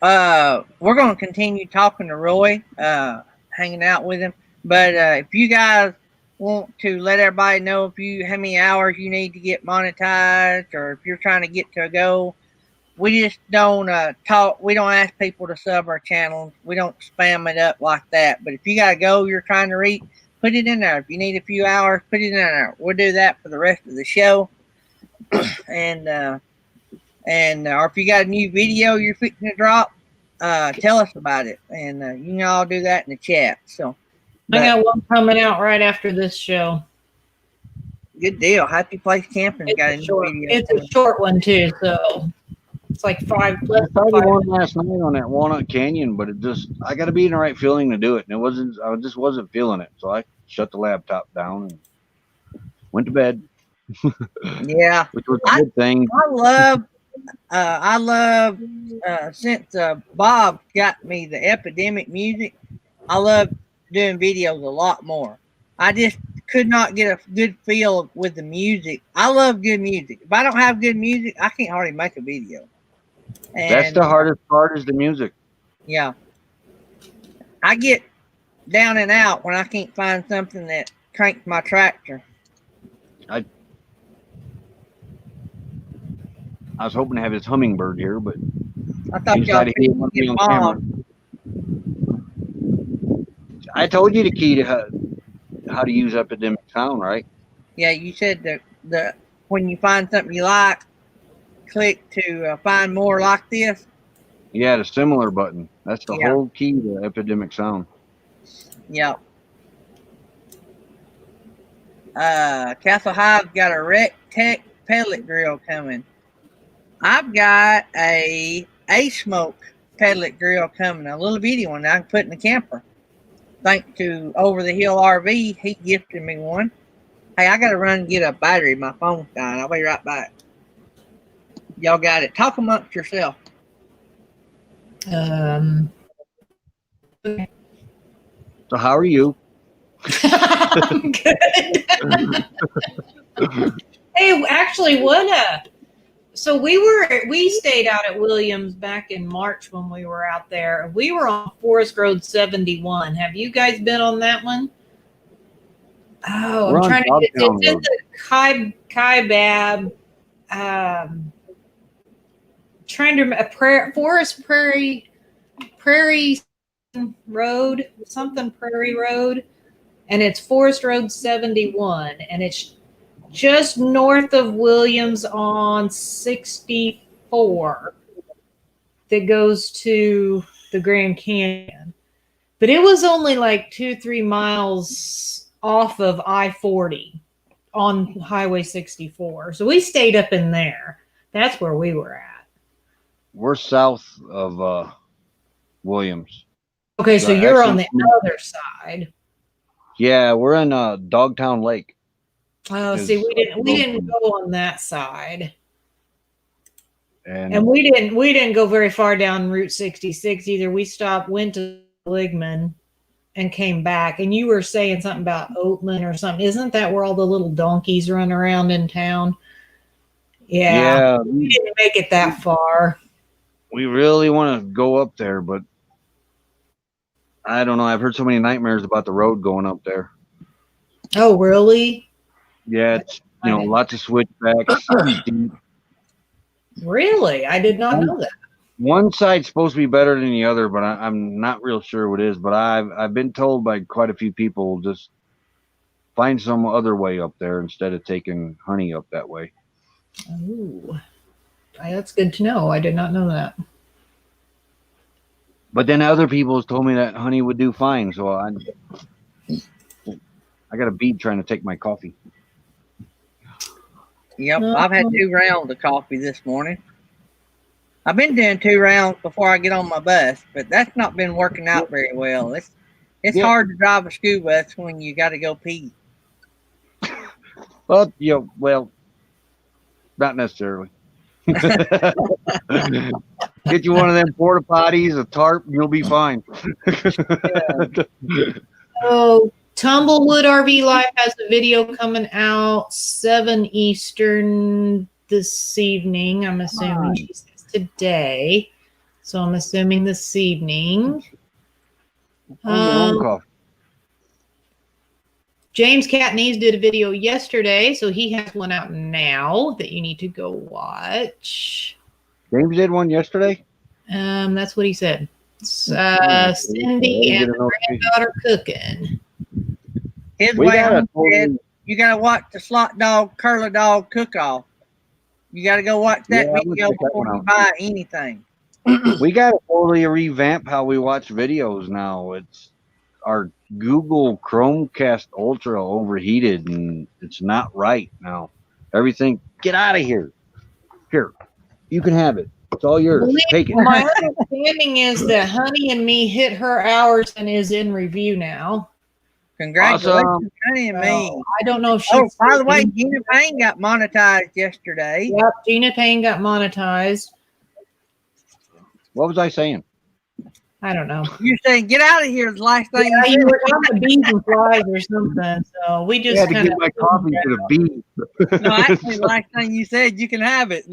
we're going to continue talking to Roy, hanging out with him. But if you guys want to let everybody know how many hours you need to get monetized, or if you're trying to get to a goal, we just don't talk. We don't ask people to sub our channel. We don't spam it up like that. But if you got a goal you're trying to reach, put it in there. If you need a few hours, put it in there. We'll do that for the rest of the show. Or if you got a new video you're fixing to drop, tell us about it, and you can all do that in the chat. So I got one coming out right after this show. Good deal. Happy Place Camping's got a new video. It's a short one too, so it's like 5. I started one last night on that Walnut Canyon, but I got to be in the right feeling to do it, and I just wasn't feeling it, so I shut the laptop down and went to bed. Yeah, which was a good thing. I love since Bob got me the epidemic music, I love doing videos a lot more. I just could not get a good feel with the music. I love good music. If I don't have good music, I can't hardly make a video. And that's the hardest part, is the music. Yeah. I get down and out when I can't find something that cranks my tractor. I was hoping to have his hummingbird here, but I thought he y'all decided he didn't want to be on camera. I told you the key to how to use epidemic sound, right? Yeah, you said that when you find something you like, click to find more like this. Yeah, the similar button. That's the Yeah. whole key to epidemic sound. Yep. Castle Hive's got a Rec Tech pellet grill coming. I've got a smoke pellet grill coming, a little bitty one I can put in the camper. Thanks to Over the Hill RV, he gifted me one. Hey, I gotta run and get a battery. My phone's dying. I'll be right back. Y'all got it. Talk amongst yourself. Okay. So how are you? I'm good. Hey, actually, so we stayed out at Williams back in March when we were out there. We were on Forest Road 71. Have you guys been on that one? Oh, We're I'm on trying to get Dogtown it's in Road. the Kaibab, trying to Forest Prairie Road, something Prairie Road, and it's Forest Road 71, and it's just north of Williams on 64 that goes to the Grand Canyon. But it was only like 2-3 miles off of I-40 on Highway 64. So we stayed up in there. That's where we were at. We're south of Williams. Okay, so you're on the other side. Yeah, we're in Dogtown Lake. Oh, see, we didn't go on that side. And we didn't go very far down Route 66 either. We went to Ligman and came back. And you were saying something about Oatman or something. Isn't that where all the little donkeys run around in town? Yeah. We didn't make it that far. We really want to go up there, but I don't know. I've heard so many nightmares about the road going up there. Oh, really? Yeah, it's lots of switchbacks. Really? I did not know that. One side's supposed to be better than the other, but I'm not real sure what it is. But I've been told by quite a few people, just find some other way up there instead of taking Honey up that way. Oh, that's good to know. I did not know that. But then other people told me that Honey would do fine, so I got a bead trying to take my coffee. Yep, I've had 2 rounds of coffee this morning. I've been doing 2 rounds before I get on my bus, but that's not been working out very well. It's hard to drive a school bus when you got to go pee. Well, not necessarily. Get you one of them porta potties, a tarp, and you'll be fine. Oh, Tumblewood RV Life has a video coming out 7 Eastern this evening. I'm assuming she says today. So I'm assuming this evening. James Catneys did a video yesterday, so he has one out now that you need to go watch. James did one yesterday? That's what he said. Cindy and the granddaughter cooking. His way home said, you got to watch the Slot Dog, Curly Dog cook-off. You got to go watch that video before you buy anything. We got to totally revamp how we watch videos now. It's our Google Chromecast Ultra overheated, and it's not right now. Everything, get out of here. Here, you can have it. It's all yours. Take it. My understanding is that Honey and Me hit her hours and is in review now. Congratulations, Honey and Me. I don't know if she's... Oh, by the way, Gina Payne got monetized yesterday. Yep, Gina Payne got monetized. What was I saying? I don't know. You're saying get out of here is the last thing you said. You were talking bees and flies or something, so we just had to give my coffee to the bees. No, actually, the last thing you said, you can have it.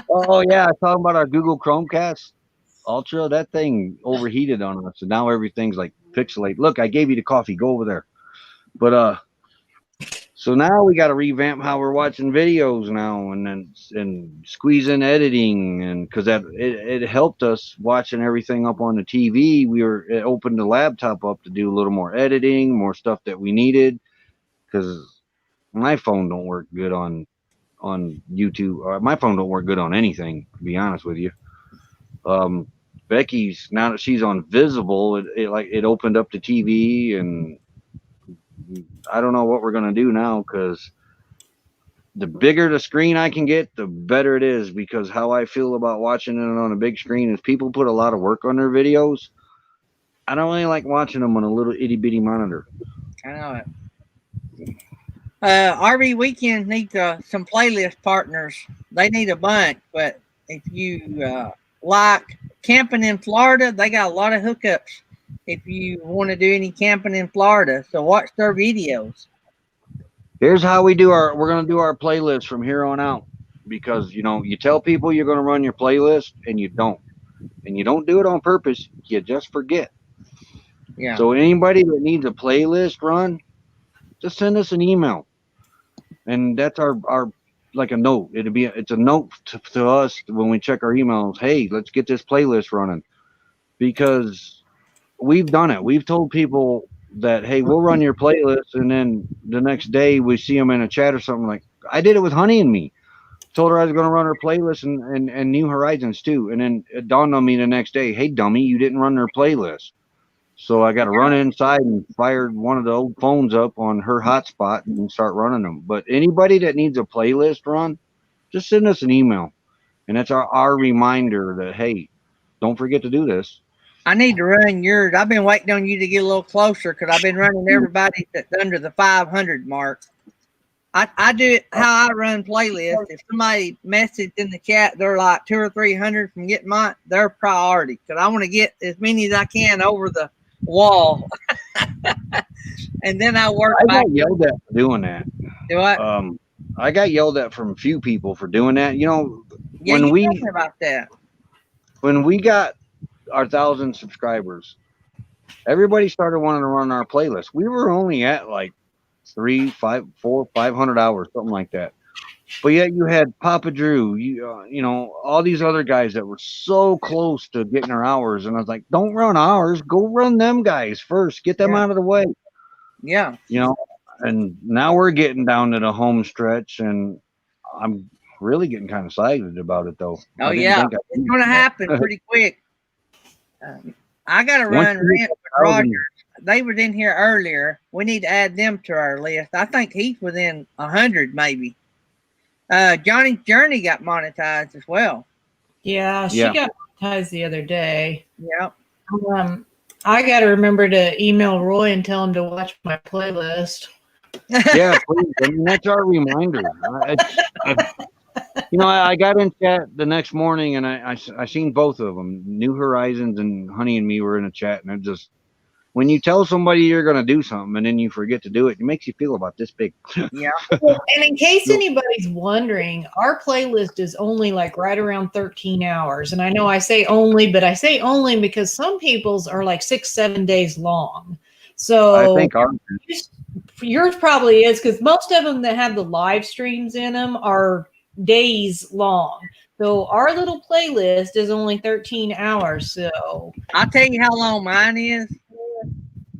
Oh, yeah, talking about our Google Chromecast Ultra. That thing overheated on us, and now everything's like pixelate. Look, I gave you the coffee. Go over there. But So now we got to revamp how we're watching videos now, and squeeze in editing, and because it helped us watching everything up on the TV. It opened the laptop up to do a little more editing, more stuff that we needed. Because my phone don't work good on YouTube. My phone don't work good on anything, to be honest with you. Becky's, now that she's on Visible, it opened up the TV, and I don't know what we're gonna do now, because the bigger the screen I can get, the better it is. Because how I feel about watching it on a big screen is people put a lot of work on their videos. I don't really like watching them on a little itty bitty monitor. I know it. RV Weekend needs some playlist partners. They need a bunch, but if you like camping in Florida, they got a lot of hookups if you want to do any camping in Florida. So watch their videos. Here's how we're going to do our playlist from here on out. Because, you tell people you're going to run your playlist, and you don't. And you don't do it on purpose. You just forget. Yeah. So anybody that needs a playlist run, just send us an email. And that's our like a note. It's a note to us when we check our emails. Hey, let's get this playlist running. Because we've done it. We've told people that, hey, we'll run your playlist, and then the next day we see them in a chat or something. Like, I did it with Honey and Me. Told her I was going to run her playlist and New Horizons too. And then it dawned on me the next day, hey, dummy, you didn't run her playlist. So I got to run inside and fired one of the old phones up on her hotspot and start running them. But anybody that needs a playlist run, just send us an email. And that's our reminder that, hey, don't forget to do this. I need to run yours. I've been waiting on you to get a little closer because I've been running everybody that's under the 500 mark. I do it how I run playlists. If somebody messaged in the chat, they're like 200 or 300 from getting their priority, because I want to get as many as I can over the wall. And then I work. I got yelled at for doing that. Do what? I got yelled at from a few people for doing that. Yeah, when you we told me about that. When we got our 1,000 subscribers, everybody started wanting to run our playlist. We were only at like 500 hours, something like that. But yet you had Papa Drew, all these other guys that were so close to getting our hours. And I was like, don't run ours. Go run them guys first. Get them out of the way. Yeah. And now we're getting down to the home stretch, and I'm really getting kind of excited about it, though. Oh, yeah. It's going to happen pretty quick. I got to run Rent with Rogers. They were in here earlier. We need to add them to our list. I think he's within 100, maybe. Johnny's Journey got monetized as well. Yeah, she got monetized the other day. Yeah. I got to remember to email Roy and tell him to watch my playlist. Yeah, please. I mean, that's our reminder. I got in chat the next morning, and I seen both of them. New Horizons and Honey and Me were in a chat, and it just, when you tell somebody you're going to do something and then you forget to do it, it makes you feel about this big. Yeah. And in case anybody's wondering, our playlist is only like right around 13 hours. And I know I say only, but I say only because some people's are like 6-7 days long. So I think yours probably is, because most of them that have the live streams in them are days long. So our little playlist is only 13 hours. So I'll tell you how long mine is.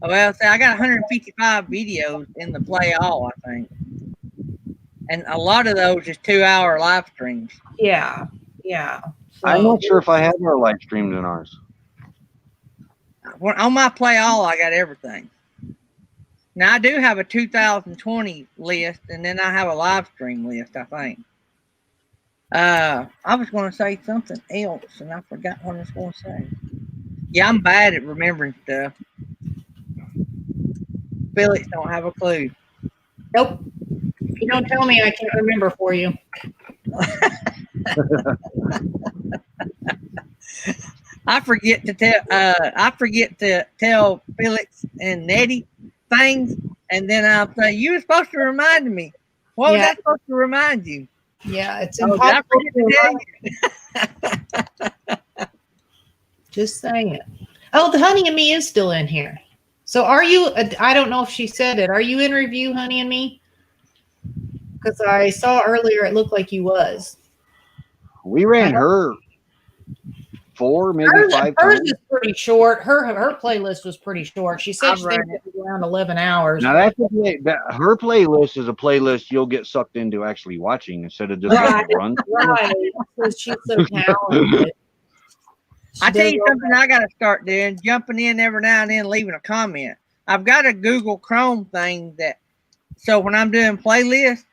Well, I got 155 videos in the play all, I think. And a lot of those is 2-hour live streams. Yeah. Yeah. So, I'm not sure if I have our live streams in ours. On my play all, I got everything. Now, I do have a 2020 list, and then I have a live stream list, I think. I was going to say something else, and I forgot what I was going to say. Yeah, I'm bad at remembering stuff. Felix don't have a clue. Nope. If you don't tell me, I can't remember for you. I forget to tell Felix and Nettie things, and then I'll say, you were supposed to remind me. What was I supposed to remind you? Yeah, it's impossible to tell you. Just saying. Oh, the Honey and Me is still in here. So are you, I don't know if she said it. Are you in review, Honey and Me? Because I saw earlier it looked like he was. We ran her 4, maybe 5 Hers times. is pretty short. Her playlist was pretty short. She said I've she run thinks it was around 11 hours. Now that's her playlist is a playlist you'll get sucked into actually watching instead of just Right. letting it run. Right. Because she's so talented. I tell you something I got to start doing, jumping in every now and then, leaving a comment. I've got a Google Chrome thing so when I'm doing playlists,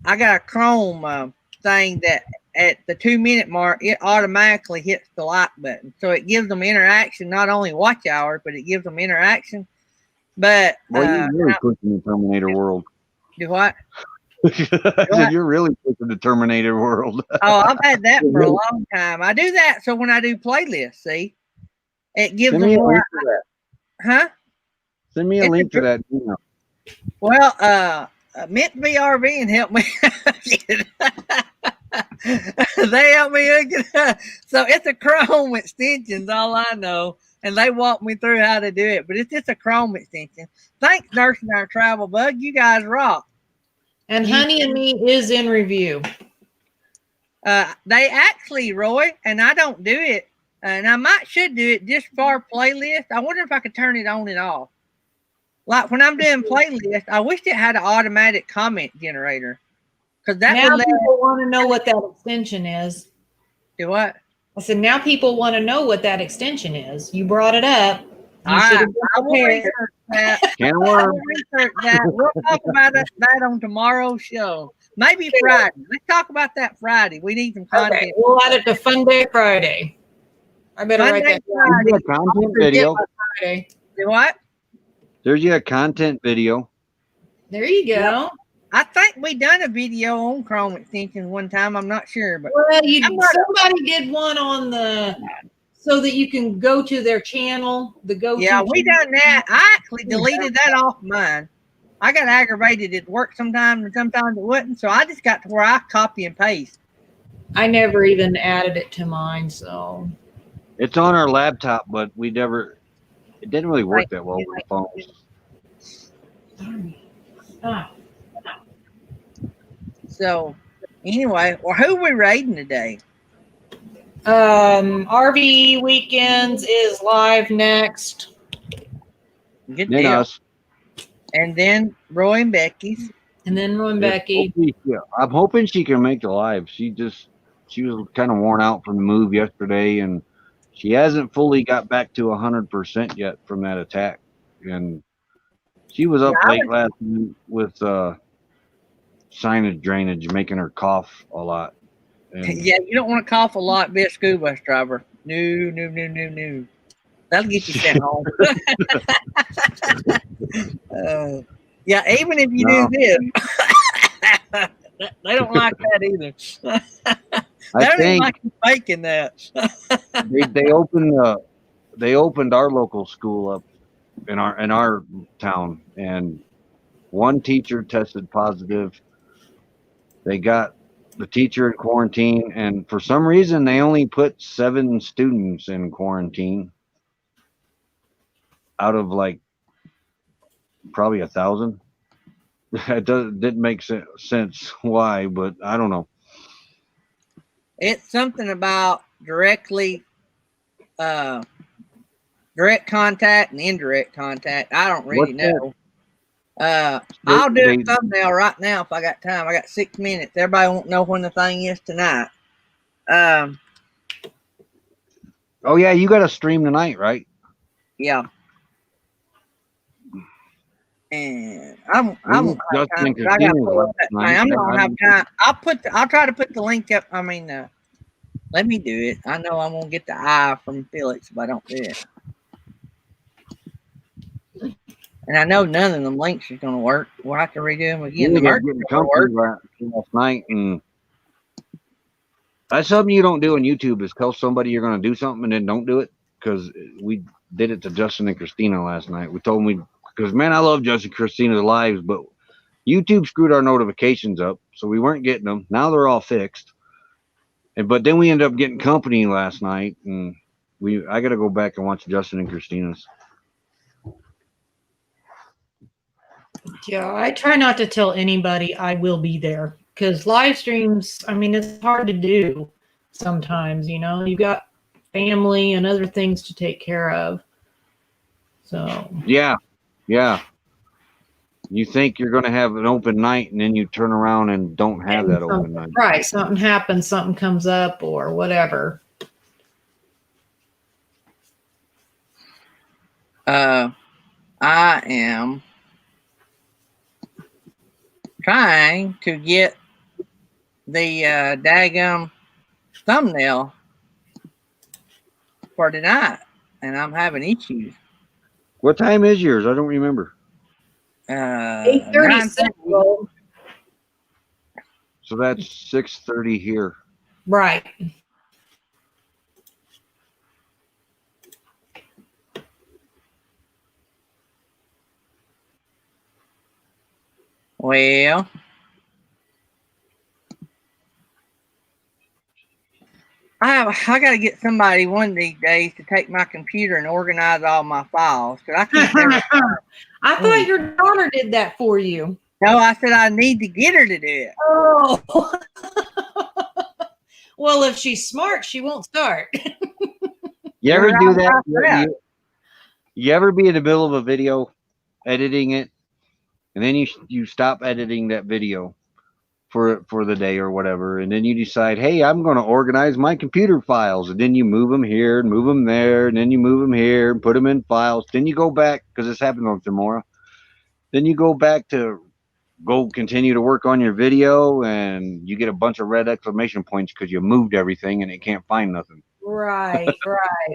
I got a Chrome thing that at the 2-minute mark, it automatically hits the like button. So it gives them interaction, not only watch hours, but it gives them interaction. But Boy, you're really pushing the Terminator world. Do what? I said you're really pushing the Terminator world. Oh, I've had that for a long time. I do that so when I do playlists, see, it gives Send them me a more. link to that. Huh? Send me a link to that. Well, Mint BRV and help me. They help me. So it's a Chrome extension, all I know. And they walk me through how to do it. But it's just a Chrome extension. Thanks, Nursing Our Travel Bug. You guys rock. And Honey and Me is in review. They actually, Roy, and I don't do it. And I should do it just for playlist. I wonder if I could turn it on and off. Like when I'm doing playlist, I wish it had an automatic comment generator. Because that now would let people want to know what that extension is. Do what? I said, now people want to know what that extension is. You brought it up. You should have been I will prepared. research that. Can I will research that. We'll talk about that on tomorrow's show. Maybe Friday. Let's talk about that Friday. We need some content. Okay, we'll add it to Fun Day Friday. I better write that down. There's a content video. Friday. Do what? There's a content video. There you go. Yep. I think we done a video on Chrome extensions one time. I'm not sure, but well, somebody did one on so that you can go to their channel. Yeah, we done that. I actually deleted that off mine. I got aggravated. It worked sometimes and sometimes it wouldn't. So I just got to where I copy and paste. I never even added it to mine, so it's on our laptop, but it didn't really work that well with phones. So anyway, well, who are we raiding today? RV Weekends is live next. Good deal. Us. And then Roy and Becky's. And then Roy and Becky. I'm hoping she can make the live. She was kind of worn out from the move yesterday, and she hasn't fully got back to 100% yet from that attack. And she was up late last night with sinus drainage, making her cough a lot. And yeah, you don't want to cough a lot, be a school bus driver. No. That'll get you sent home. Yeah, even if you do this, they don't like that either. They don't even like you faking that. they opened our local school up in our town, and one teacher tested positive. They got the teacher in quarantine, and for some reason they only put 7 students in quarantine out of like probably 1,000. It didn't make sense why, but I don't know. It's something about direct contact and indirect contact. I don't really know. I'll do a thumbnail right now if I got time. I got 6 minutes. Everybody won't know when the thing is tonight. Oh yeah, you got to stream tonight, right? Yeah. And I'm not gonna have time. I'll try to put the link up. I mean, let me do it. I know I'm gonna get the eye from Felix if I don't do it. And I know none of them links is gonna work. We'll have to redo them again. The merch is gonna work. Last night, and that's something you don't do on YouTube. Is tell somebody you're gonna do something and then don't do it, because we did it to Justin and Christina last night. We told them because man, I love Justin and Christina's lives, but YouTube screwed our notifications up, so we weren't getting them. Now they're all fixed. But then we ended up getting company last night, and I got to go back and watch Justin and Christina's. Yeah, I try not to tell anybody I will be there because live streams, I mean, it's hard to do sometimes, you know, you got family and other things to take care of. So, Yeah, yeah. You think you're going to have an open night, and then you turn around and don't have and that open night. right, something happens, something comes up or whatever. I am trying to get the daggum thumbnail for tonight, and I'm having issues. What time is yours? I don't remember. 8:30 9:30. Central. So that's 6:30 here. Right. Well, I got to get somebody one of these days to take my computer and organize all my files because I can't never. I thought your daughter did that for you. No, I said I need to get her to do it. Oh. Well, if she's smart, she won't start. You ever You're do right that? about that. You ever be in the middle of a video, editing it, and then you stop editing that video for the day or whatever, and then you decide, hey, I'm going to organize my computer files, and then you move them here and move them there, and then you move them here and put them in files. Then you go back because this happened on tomorrow. Then you go back to go continue to work on your video, and you get a bunch of red exclamation points because you moved everything and it can't find nothing. Right.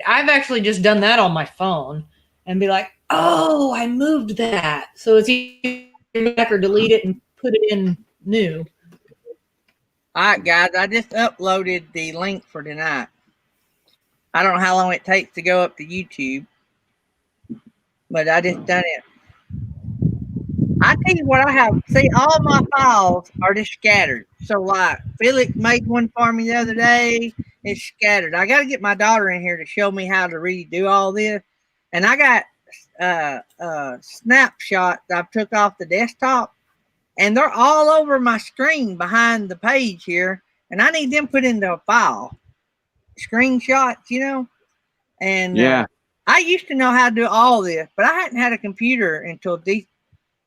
I've actually just done that on my phone and be like, oh, I moved that. So it's either go back or delete it and put it in new. All right, guys, I just uploaded the link for tonight. I don't know how long it takes to go up to YouTube, but I just done it. I tell you what I have. See, all my files are just scattered. So, like, Felix made one for me the other day. It's scattered. I got to get my daughter in here to show me how to really do all this. And I got snapshots I took off the desktop, and they're all over my screen behind the page here. And I need them put into a file, screenshots, you know. And Yeah. I used to know how to do all this, but I hadn't had a computer until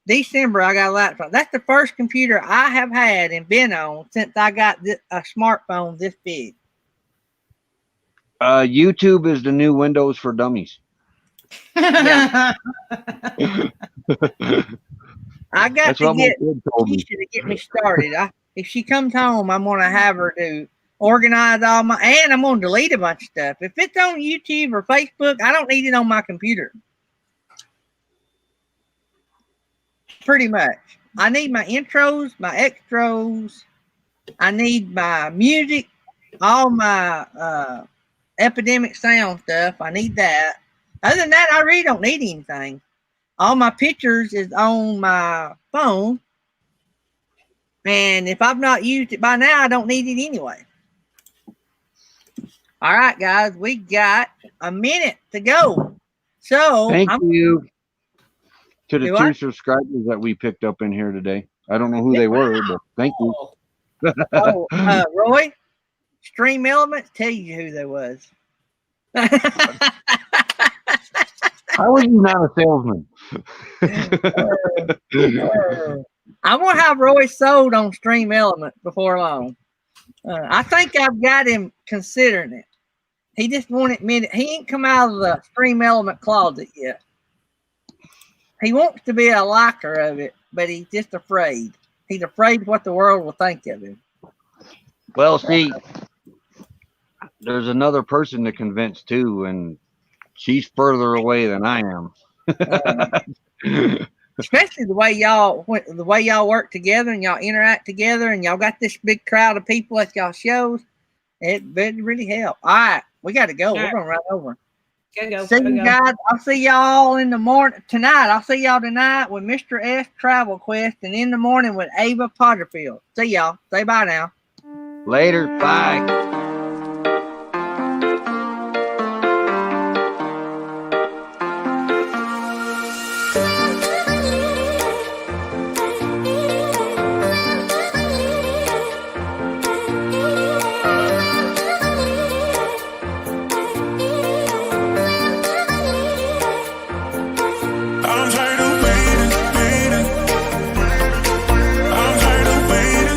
December. I got a laptop. That's the first computer I have had and been on since I got a smartphone this big. YouTube is the new Windows for dummies. Yeah. I got That's to what my get kid told me. Keisha to get me started. If she comes home, I'm going to have her to organize all my, and I'm going to delete a bunch of stuff. If it's on YouTube or Facebook, I don't need it on my computer. Pretty much. I need my intros, my extras. I need my music, all my epidemic sound stuff. I need that. Other than that, I really don't need anything. All my pictures is on my phone. And if I've not used it by now, I don't need it anyway. All right, guys, we got a minute to go. So Thank you to the Do 2 I? subscribers that we picked up in here today. I don't know who they were, but thank you. Roy, Stream Elements, tell you who they was. How are you not a salesman? I'm gonna have Roy sold on Stream Elements before long. I think I've got him considering it. He just won't admit it. He ain't come out of the Stream Element closet yet. He wants to be a liker of it, but he's just afraid. He's afraid what the world will think of him. Well, see, there's another person to convince too, and she's further away than I am. Especially the way y'all work together and y'all interact together and y'all got this big crowd of people at y'all shows. It really help. All right, we got to go. We're gonna run over. See you guys. I'll see y'all in the morning tonight. I'll see y'all tonight with Mr. S Travel Quest, and in the morning with Ava Potterfield. See y'all. Say bye now. Later. Bye.